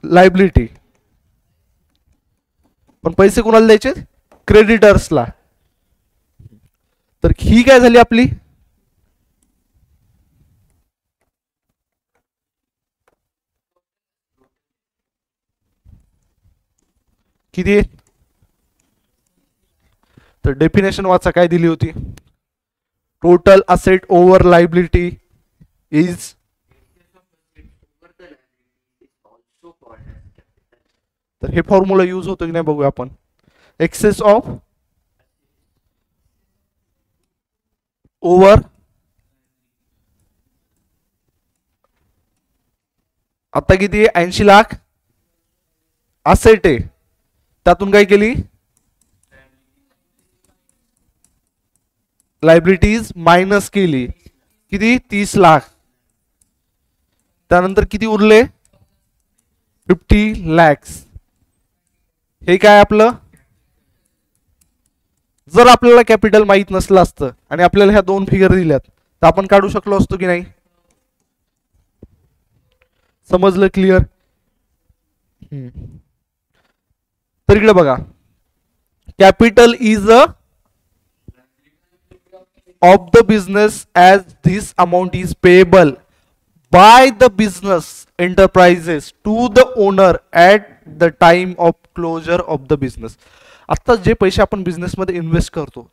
लायबिलिटी. पण पैसे कोणाला द्यायचे? क्रेडिटर्सला. तर ही काय झाली आपली? किती आहे? तर डेफिनेशन वाचा काय दिली होती? Total asset over liability is. तर हे फॉर्म्युला यूज होतो की नाही बघूया आपण. एक्सेस ऑफ ओव्हर, आता किती आहे? 80 लाख असेट आहे, त्यातून काय केली? लायबिलिटीज मायनस केली. किती? 30 लाख. त्यानंतर किती उरले? 50 लॅक्स. हे काय आपलं? जर आपल्याला कॅपिटल माहित नसलं असतं आणि आपल्याला ह्या दोन फिगर दिल्यात तर आपण काढू शकलो असतो की नाही? समजलं? क्लिअर? तर इकडे बघा, capital is a of the business as this amount is payable by the business enterprises to the owner at the time of closure of the business. आता जे पैसे आपण बिझनेस मध्ये इन्व्हेस्ट करतो,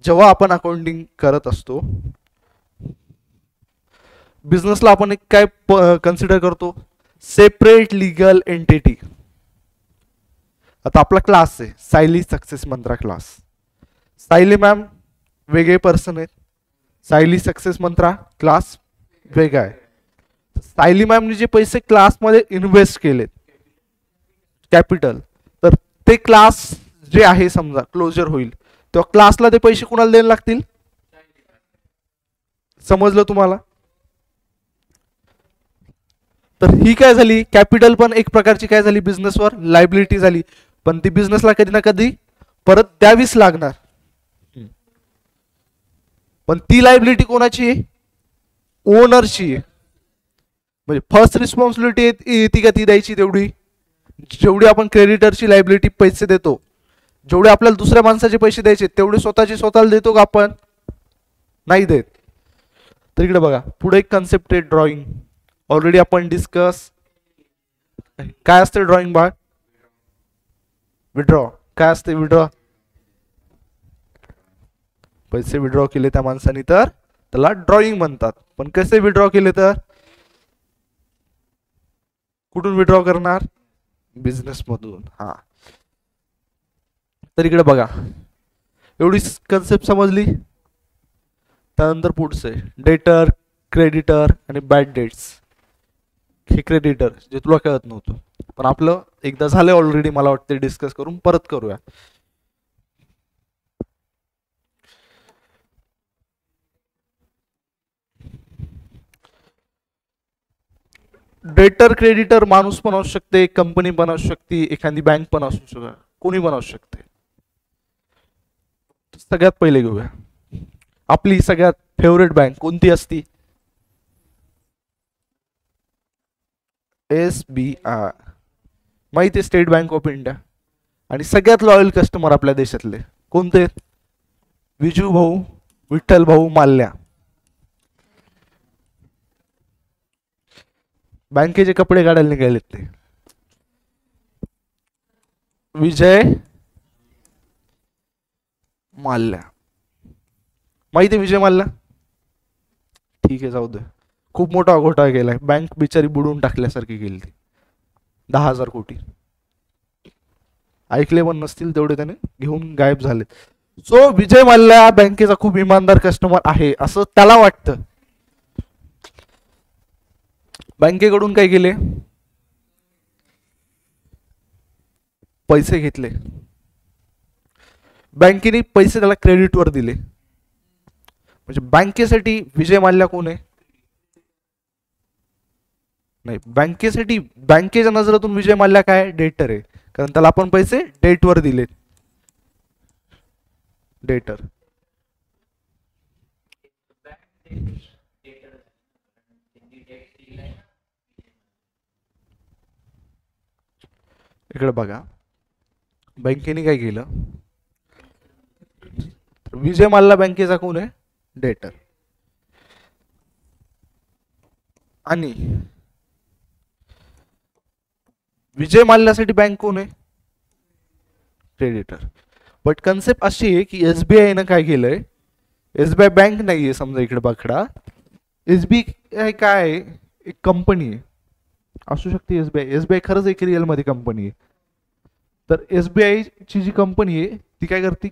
जेव्हा आपण अकाउंटिंग करत असतो, बिझनेसला आपण एक काय कन्सिडर करतो? Separate legal entity. आता आपला क्लास आहे सायली सक्सेस मंत्रा क्लास. सायली मॅम वेगळे पर्सन आहेत, सायली सक्सेस मंत्रा क्लास वेगळा आहे. सायली मॅमने जे पैसे क्लासमध्ये इन्व्हेस्ट केलेत कॅपिटल, तर ते क्लास जे आहे समजा क्लोजर होईल तेव्हा क्लासला ते पैसे कुणाला द्यायला लागतील? समजलं तुम्हाला? तर ही काय झाली? कॅपिटल पण एक प्रकारची काय झाली? बिझनेसवर लायबिलिटी झाली, पण ती बिझनेसला कधी ना कधी परत द्यावीच लागणार. पण ती लायबिलिटी कोणाची आहे? ओनरची आहे. म्हणजे फर्स्ट रिस्पॉन्सिबिलिटी येते का ती द्यायची तेवढी? जेवढी आपण क्रेडिटरची लायबिलिटी पैसे देतो, जेवढे आपल्याला दुसऱ्या माणसाचे पैसे द्यायचे तेवढे स्वतःची स्वतःला देतो का आपण? नाही देत. तर इकडे बघा, पुढे एक कन्सेप्ट आहे ड्रॉइंग. ऑलरेडी आपण डिस्कस. काय असते ड्रॉइंग बाळ? विड्रॉ. काय असते विड्रॉ? पैसे विड्रॉ केले त्या माणसाने तर त्याला ड्रॉइंग म्हणतात. पण कसे विड्रॉ केले तर? कुठून विड्रॉ करणार? बिझनेस मधून. हा, तर इकडे बघा, एवढी कन्सेप्ट समजली. त्यानंतर पुढचे डेटर, क्रेडिटर आणि बॅड डेट्स. हे क्रेडिटर जे तुला कळत नव्हतं, पण आपलं एकदा झालं ऑलरेडी, मला वाटते डिस्कस करून परत करूया. डेटर क्रेडिटर माणूस पण असू शकते, कंपनी पण असू शकते, एखादी बँक पण असू शकते, कोणी पण असू शकते. सगळ्यात पहिले घेऊया आपली सगळ्यात फेवरेट बँक कोणती असती? SBI. माहिती आहे, स्टेट बँक ऑफ इंडिया. आणि सगळ्यात लॉयल कस्टमर आपल्या देशातले कोणते? विजू भाऊ, विठ्ठल भाऊ माल्या. बँकेचे कपडे काढायला निघालेत ते. विजय माल्या. माहिती आहे विजय माल्या? ठीक आहे, जाऊ दे. खूप मोठा घोटाळा केलाय, बँक बिचारी बुडवून टाकल्यासारखी गेली ती. 10,000 कोटी. ऐकले पण नसतील तेवढे त्याने घेऊन गायब झालेत. सो विजय माल्या बँकेचा खूप इमानदार कस्टमर आहे असं त्याला वाटतं. बँकेकडून काय केले? पैसे घेतले. बँकेने पैसे त्याला क्रेडिटवर दिले. म्हणजे बँकेसाठी विजय माल्या कोण आहे? नाही, बँकेसाठी बँकेच्या नजरेतून विजय माल्या काय? डेटर आहे, कारण त्याला आपण पैसे डेटवर दिले. डेटर. इकडे बघा, बँकेने काय केलं? विजय माल्या बँकेचा कोण आहे? डेटर. आणि विजय माल्यासाठी बँक कोण आहे? क्रेडिटर. बट कन्सेप्ट अशी आहे की SBI ने काय केलंय? SBI बँक नाहीये समजा, इकडे बघा. SBI काय आहे? एक कंपनी आहे, असू शकते SBI खरंच एक रिअल मध्ये कंपनी आहे. तर SBI ची जी कंपनी आहे ती काय करते?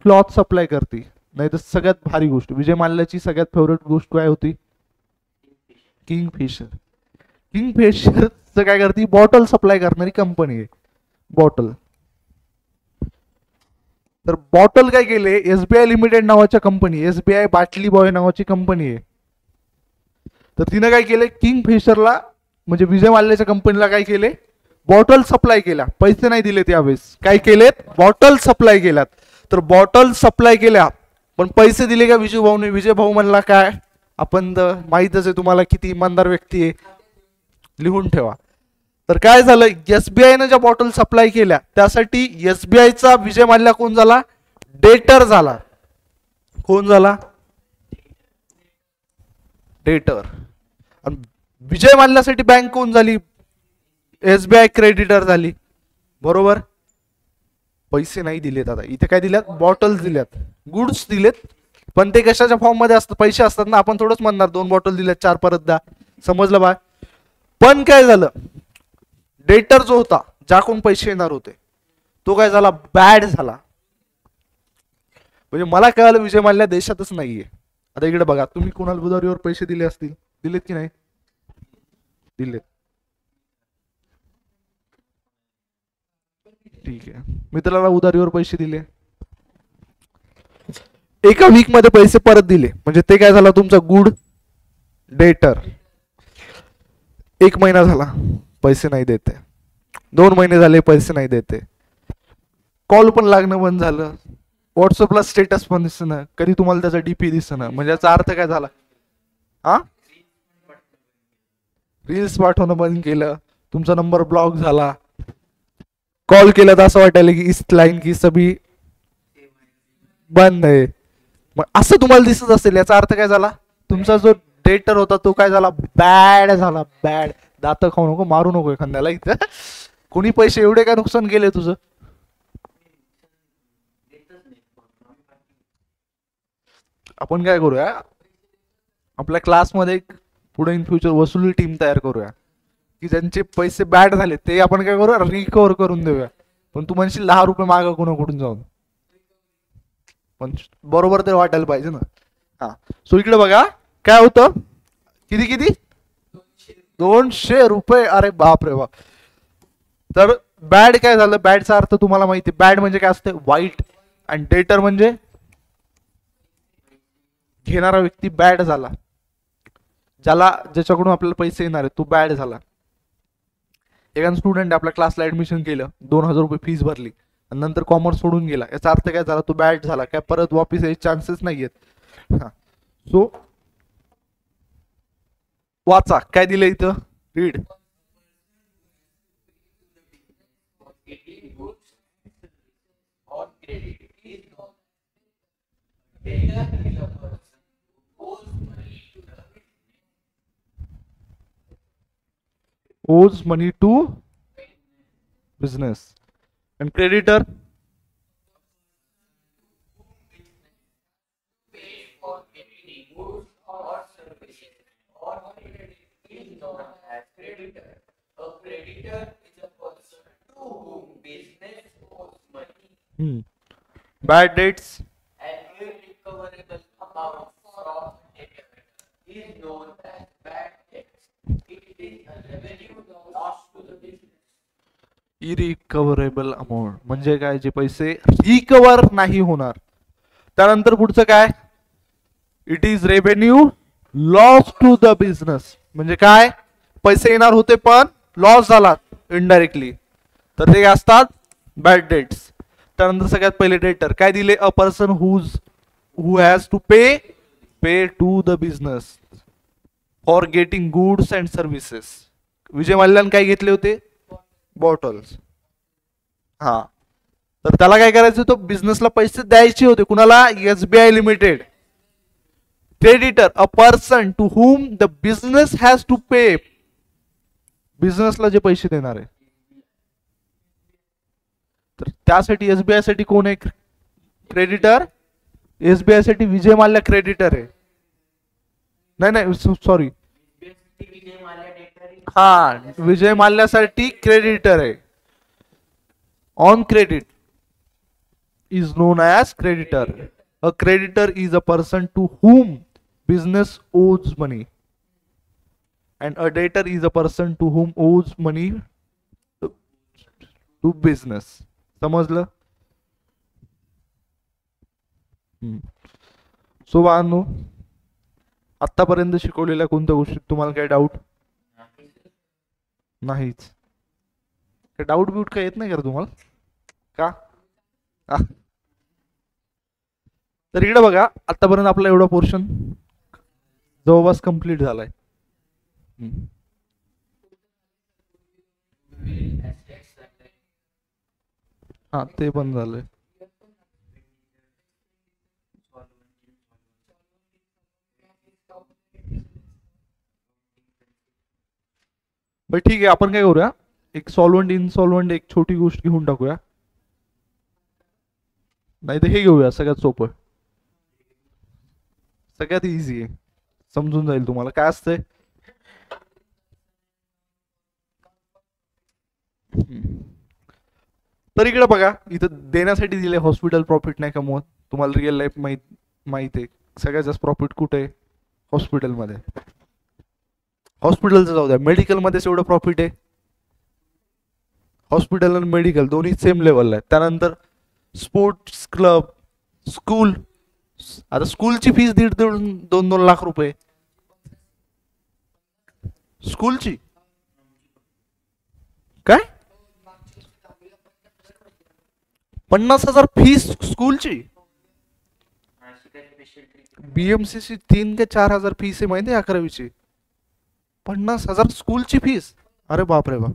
क्लॉथ सप्लाय करते. नाही तर सगळ्यात भारी गोष्ट, विजय माल्याची सगळ्यात फेवरेट गोष्ट काय होती? किंगफिशर. किंगफिशर काय करते? बॉटल सप्लाय करणारी कंपनी आहे. बॉटल. तर बॉटल काय केले? SBI लिमिटेड नावाच्या कंपनी, SBI बाटली बॉय नावाची कंपनी आहे. तर तिने काय केले? किंगफिशरला म्हणजे विजय माल्याच्या कंपनीला काय केले? बॉटल सप्लाय केल्या. पैसे नाही दिले त्यावेळेस. काय केलेत? बॉटल सप्लाय केल्यात. तर बॉटल सप्लाय केल्या पण पैसे दिले का विजय भाऊने? विजय भाऊ म्हणला काय? आपण माहितच आहे तुम्हाला किती इमानदार व्यक्ती आहे. लिहून ठेवा. तर काय झालं, एसबीआयने ज्या बॉटल सप्लाय केल्या त्यासाठी एसबीआयचा विजय माल्या कोण झाला, डेटर झाला. कोण झाला, डेटर. आणि विजय माल्यासाठी बँक कोण झाली, एसबीआय क्रेडिटर झाली. बरोबर. पैसे नाही दिलेत आता इथे, काय दिल्यात, बॉटल्स दिल्यात, गुड्स दिलेत. पण ते कशाच्या फॉर्म मध्ये असतात, पैसे असतात ना. आपण थोडंच म्हणणार 2 बॉटल दिल्यात 4 परत द्या, समजलं बा. पण काय झालं, डेटर जो होता ज्याकडून पैसे येणार होते तो काय झाला, बॅड झाला. म्हणजे मला कळालं विजय माल्या देशातच नाहीये. आता इकडे बघा, तुम्ही कोणाला उधारीवर पैसे दिले असतील, दिलेत की नाही, दिलेत. ठीक आहे, मित्राला उधारीवर पैसे दिले, एका वीक मध्ये पैसे परत दिले, म्हणजे ते काय झालं, तुमचा गुड डेटर. 1 महिना झाला पैसे नाही देते, 2 महिने झाले पैसे नाही देते, कॉल पण लागणं बंद झालं, व्हॉट्सअपला स्टेटस पण दिसणं, कधी तुम्हाला त्याचा डीपी दिसणं. म्हणजे याचा अर्थ काय झाला, हा, रील्स पाठवणं बंद केलं, तुमचा नंबर ब्लॉक झाला, कॉल केला तर असं वाटायला की इस लाईन की सभी बंद आहे. मग असं तुम्हाला दिसत असेल, याचा अर्थ काय झाला, तुमचा जो डेटर होता तो काय झाला, बॅड झाला, बॅड. दात खाऊ नको, मारू नको एखाद्याला इथं. कोणी पैसे एवढे काय नुकसान केले तुझं. आपण काय करूया, आपल्या क्लासमध्ये पुढे इन फ्युचर वसुली टीम तयार करूया, की ज्यांचे पैसे बॅड झाले ते आपण काय करूया, रिकव्हर करून देऊया. पण तू म्हणशील 10 रुपये मागा कुठून जाऊन, पण बरोबर ते वाटायला पाहिजे ना. हा, सो इकडे बघा काय होतं, किती किती 200 रुपये. अरे बाप रे बाप. तर बॅड काय झालं, बॅडचा अर्थ तुम्हाला माहिती, बॅड म्हणजे काय असते, वाईट. आणि डेटर म्हणजे घेणारा व्यक्ती बॅड झाला, ज्याच्याकडून आपल्याला पैसे येणार आहे तो बॅड झाला. एखादा स्टुडंट आपल्या क्लासला ऍडमिशन केलं, 2000 रुपये फीस भरली आणि नंतर कॉमर्स सोडून गेला, याचा अर्थ काय झाला, तो बॅड झाला, काय परत वापिस यायचे चान्सेस नाहीयेत. हा, सो वाचा काय दिलं इथं, read. owes money to business. And creditor, bad debts, An irrecoverable amount from debtor is known as bad debts. It is a revenue loss to the business. Irrecoverable amount म्हणजे काय, जे पैसे रिकव्हर नाही होणार. त्यानंतर पुढचं काय, it is revenue loss to the business. म्हणजे काय, पैसे येणार होते पण लॉस झाला इनडायरेक्टली, तर ते असतात बॅड डेट्स. त्यानंतर सगळ्यात पहिले डेटर काय दिले, a person who has to pay to the business for getting goods and services. Vijay मल्ल्यान काय घेतले होते, बॉटल्स. हा, तर त्याला काय करायचं होतं, बिझनेसला पैसे द्यायचे होते. कुणाला, SBI limited. Creditor, a person to whom the business has to pay. बिझनेसला जे पैसे देणार आहे, तर त्यासाठी एसबीआय साठी कोण आहे, क्रेडिटर. एसबीआय साठी विजय माल्या क्रेडिटर आहे. नाही सॉरी, हा, विजय माल्यासाठी क्रेडिटर आहे. On credit is known as creditor. A creditor is a person to whom business owes money, and a debtor is a person to whom owes money to business. समजलं. So बाळांनो, आतापर्यंत शिकवलेल्या कोणत्या गोष्टीत तुम्हाला काही डाऊट नाहीच, काय डाऊट बिऊट काय येत नाही का तुम्हाला का. तर इकडे बघा, आतापर्यंत आपला एवढा पोर्शन जवळपास कंप्लीट झालाय. हा ते पण झालंय. बरं ठीक आहे, आपण काय करूया, एक सॉल्व्हंट इनसॉल्व्हंट एक छोटी गोष्ट घेऊन टाकूया. नाही तर हे घेऊया, सगळ्यात सोपं, सगळ्यात इझी आहे, समजून जाईल तुम्हाला काय असतंय. हम्म. तर इकडे बघा, इथं देण्यासाठी दिले हॉस्पिटल प्रॉफिट नाही कमवत. तुम्हाला रिअल लाईफ माहित आहे, सगळ्यात जास्त प्रॉफिट कुठे आहे? हॉस्पिटलमध्ये. हॉस्पिटलचं जाऊ द्या, मेडिकलमध्येच एवढं प्रॉफिट आहे. हॉस्पिटल आणि मेडिकल दोन्ही सेम लेवलला आहे. त्यानंतर स्पोर्ट्स क्लब, स्कूल. आता स्कूलची फीस 1.5-2 लाख रुपये. स्कूलची काय 50,000 फीस स्कूलची? बीएमसीची 3 ते 4 हजार फीस आहे माहिती आहे 11वीची. 50,000 स्कूलची फीस? अरे बाप रे बाप.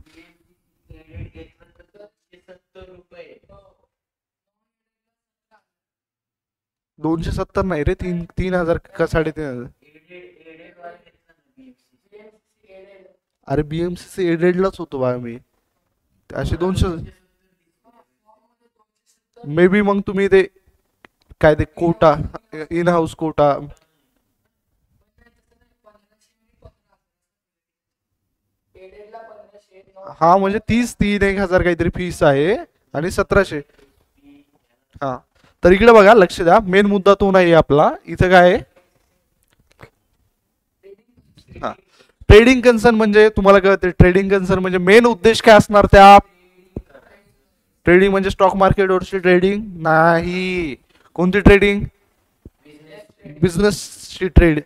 270 नाही रे, 3,000 का 3,500. अरे बीएमसीसी एडेडलाच होतो बा मी, असे 200 मे बी. मग तुम्ही ते काय ते कोटा, इन हाऊस कोटा. हा म्हणजे 30-1,000 काहीतरी फीस आहे आणि 1,700. हा, तर इकडे बघा, लक्ष द्या, मेन मुद्दा तो नाही आपला इथं काय आहे. हा, ट्रेडिंग कन्सर्न म्हणजे तुम्हाला कळते, ट्रेडिंग कन्सर्न म्हणजे मेन उद्देश काय असणार त्या. ट्रेडिंग म्हणजे स्टॉक मार्केटवरची ट्रेडिंग नाही. कोणती ट्रेडिंग? बिझनेसची ट्रेड.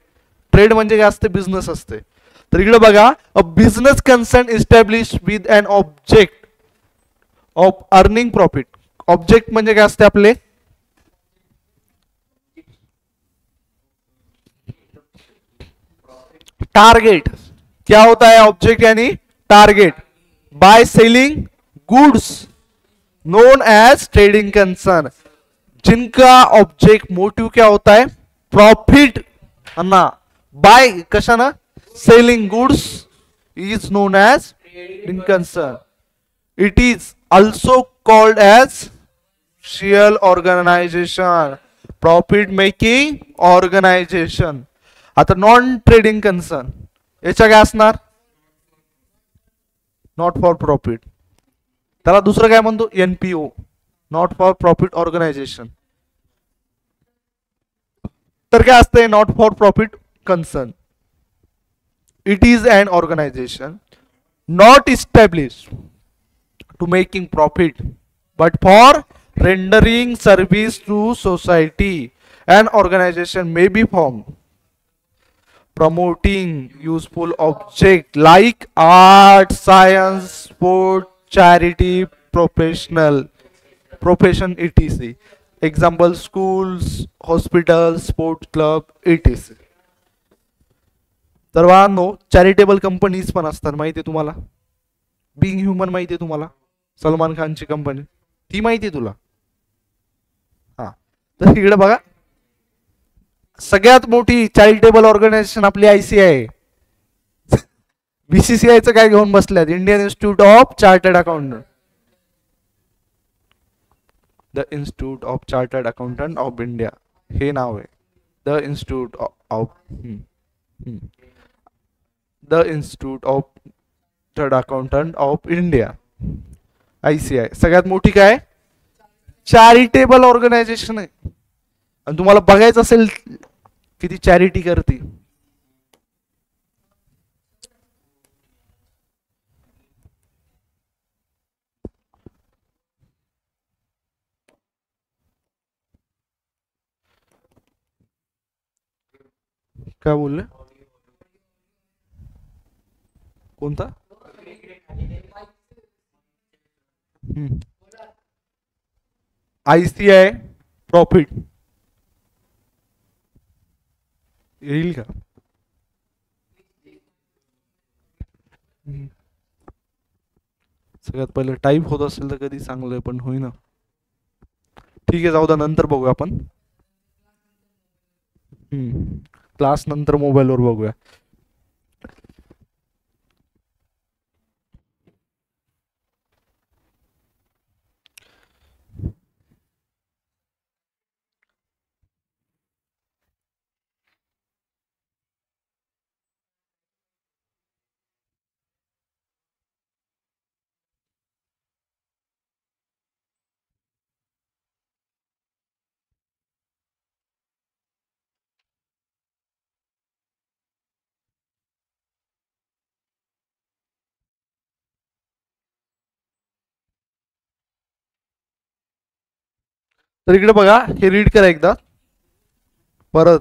ट्रेड म्हणजे काय असते? बिझनेस असते. तर इकडे बघा, a business concern establish with an object of earning profit. Object म्हणजे काय असते आपले? टारगेट. क्या होता है ऑब्जेक्ट यानी target. By selling goods known as trading concern. जिनका ऑब्जेक्ट मोटिव क्या होता है? प्रॉफिट. अन्ना बाय कशाना? Selling goods is known as trading concern. It is also called as share organisation, profit making organisation. आता नॉन ट्रेडिंग कन्सर्न याच्या काय असणार? Not for profit. त्याला दुसरं काय म्हणतो? NPO, not for profit organisation. तर काय असते not for profit concern? It is an organisation not establish to making profit but for rendering service to society. An organization may be formed promoting useful objects like art, science, sport, charity, profession etc. Example schools, hospitals, sport club etc. तर वाहनो, charitable companies पण असतात माहिती आहे तुम्हाला. Bing human माहिती आहे तुम्हाला, सलमान खानची कंपनी, ती माहिती आहे तुला? हा, तर इकडे बघा, सगळ्यात मोठी चॅरिटेबल ऑर्गनायझेशन आपली आयसीआय. बीसीसीआयचं काय घेऊन बसल्यात? Indian institute of chartered accountant. The institute of chartered accountant of India हे नाव आहे. The institute of chartered accountant of India, ICI. सगळ्यात मोठी काय? चॅरिटेबल ऑर्गनायझेशन आहे. आणि तुम्हाला बघायचं असेल किती चॅरिटी करते. काय बोलले? कोणता? आयसीआय प्रॉफिट येईल का? सगळ्यात पहिलं टाईप होत असेल तर कधी चांगलं पण होईना. ठीक आहे, जाऊ द्या, नंतर बघूया आपण. क्लास नंतर मोबाईलवर बघूया. तर इकडे बघा, हे रीड करा एकदा परत.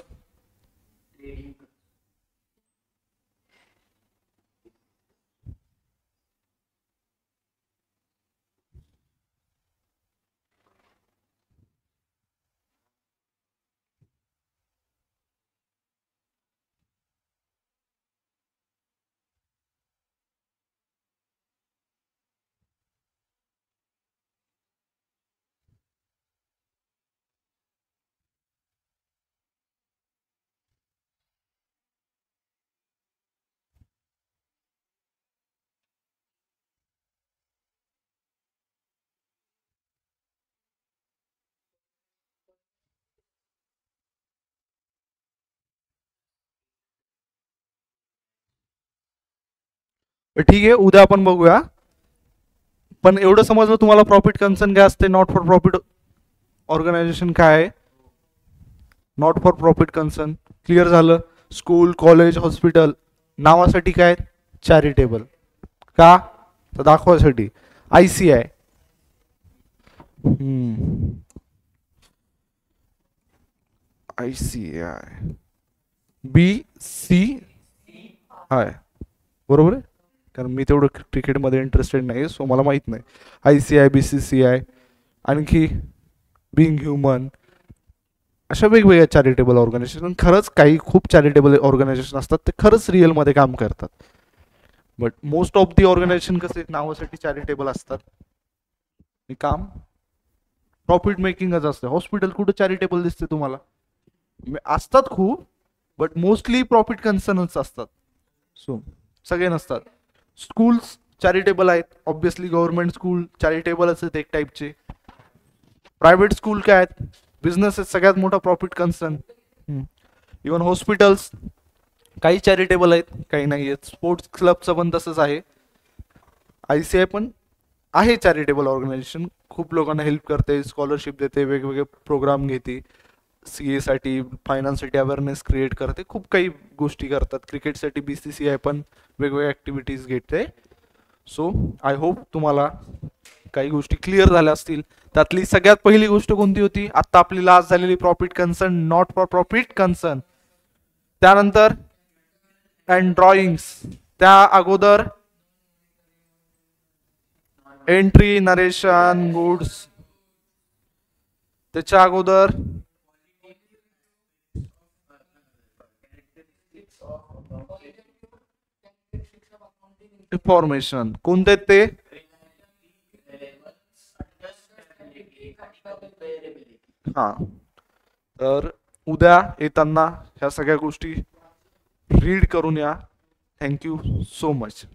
ठीक आहे, उद्या आपण बघूया. पण एवढं समजलं तुम्हाला प्रॉफिट कन्सर्न काय असते, नॉट फॉर प्रॉफिट ऑर्गनायझेशन काय आहे. Not for profit concern clear झालं. स्कूल, कॉलेज, हॉस्पिटल नावासाठी काय, चॅरिटेबल. का, तर दाखवासाठी. ICI, ICI BCI, बरोबर आहे, कारण मी तेवढं क्रिकेटमध्ये इंटरेस्टेड नाही, सो मला माहीत नाही. ICI, BCCI, आणखी बिंग ह्युमन, अशा वेगवेगळ्या चॅरिटेबल ऑर्गनायझेशन. खरंच काही खूप चॅरिटेबल ऑर्गनायझेशन असतात, ते खरंच रिअलमध्ये काम करतात. But most of the organisation कसे नावासाठी चॅरिटेबल असतात, काम प्रॉफिट मेकिंगच असते. हॉस्पिटल कुठं चॅरिटेबल दिसते तुम्हाला, असतात खूप, बट मोस्टली प्रॉफिट कन्सर्नच असतात. सो सगळे नसतात. स्कूल्स चॅरिटेबल आहेत, ऑब्विसली गव्हर्नमेंट स्कूल चॅरिटेबलच आहेत एक टाईपचे. प्रायव्हेट स्कूल काय आहेत, बिझनेस आहे, सगळ्यात मोठा प्रॉफिट कन्सर्न. इवन हॉस्पिटल्स काही चॅरिटेबल आहेत, काही नाही आहेत. स्पोर्ट्स क्लबचं पण तसंच आहे. ICI पण आहे चॅरिटेबल ऑर्गनायझेशन, खूप लोकांना हेल्प करते, स्कॉलरशिप देते, वेगवेगळे प्रोग्राम घेते, CA साठी, फायनान्ससाठी अवेअरनेस क्रिएट करते, खूप काही गोष्टी करतात. क्रिकेटसाठी BCCI पण वेगवेगळ्या ॲक्टिव्हिटीज घेते. सो आय होप तुम्हाला काही गोष्टी क्लिअर झाल्या असतील. त्यातली सगळ्यात पहिली गोष्ट कोणती होती, आता आपली लास्ट झालेली, profit concern, not for profit concern. त्यानंतर अँड ड्रॉइंग्स, त्या अगोदर एंट्री, नरेशन, गुड्स, त्याच्या अगोदर इन्फॉर्मेशन. कोणते ते, हा. तर उद्या येताना ह्या सगळ्या गोष्टी रीड करून या. Thank you so much.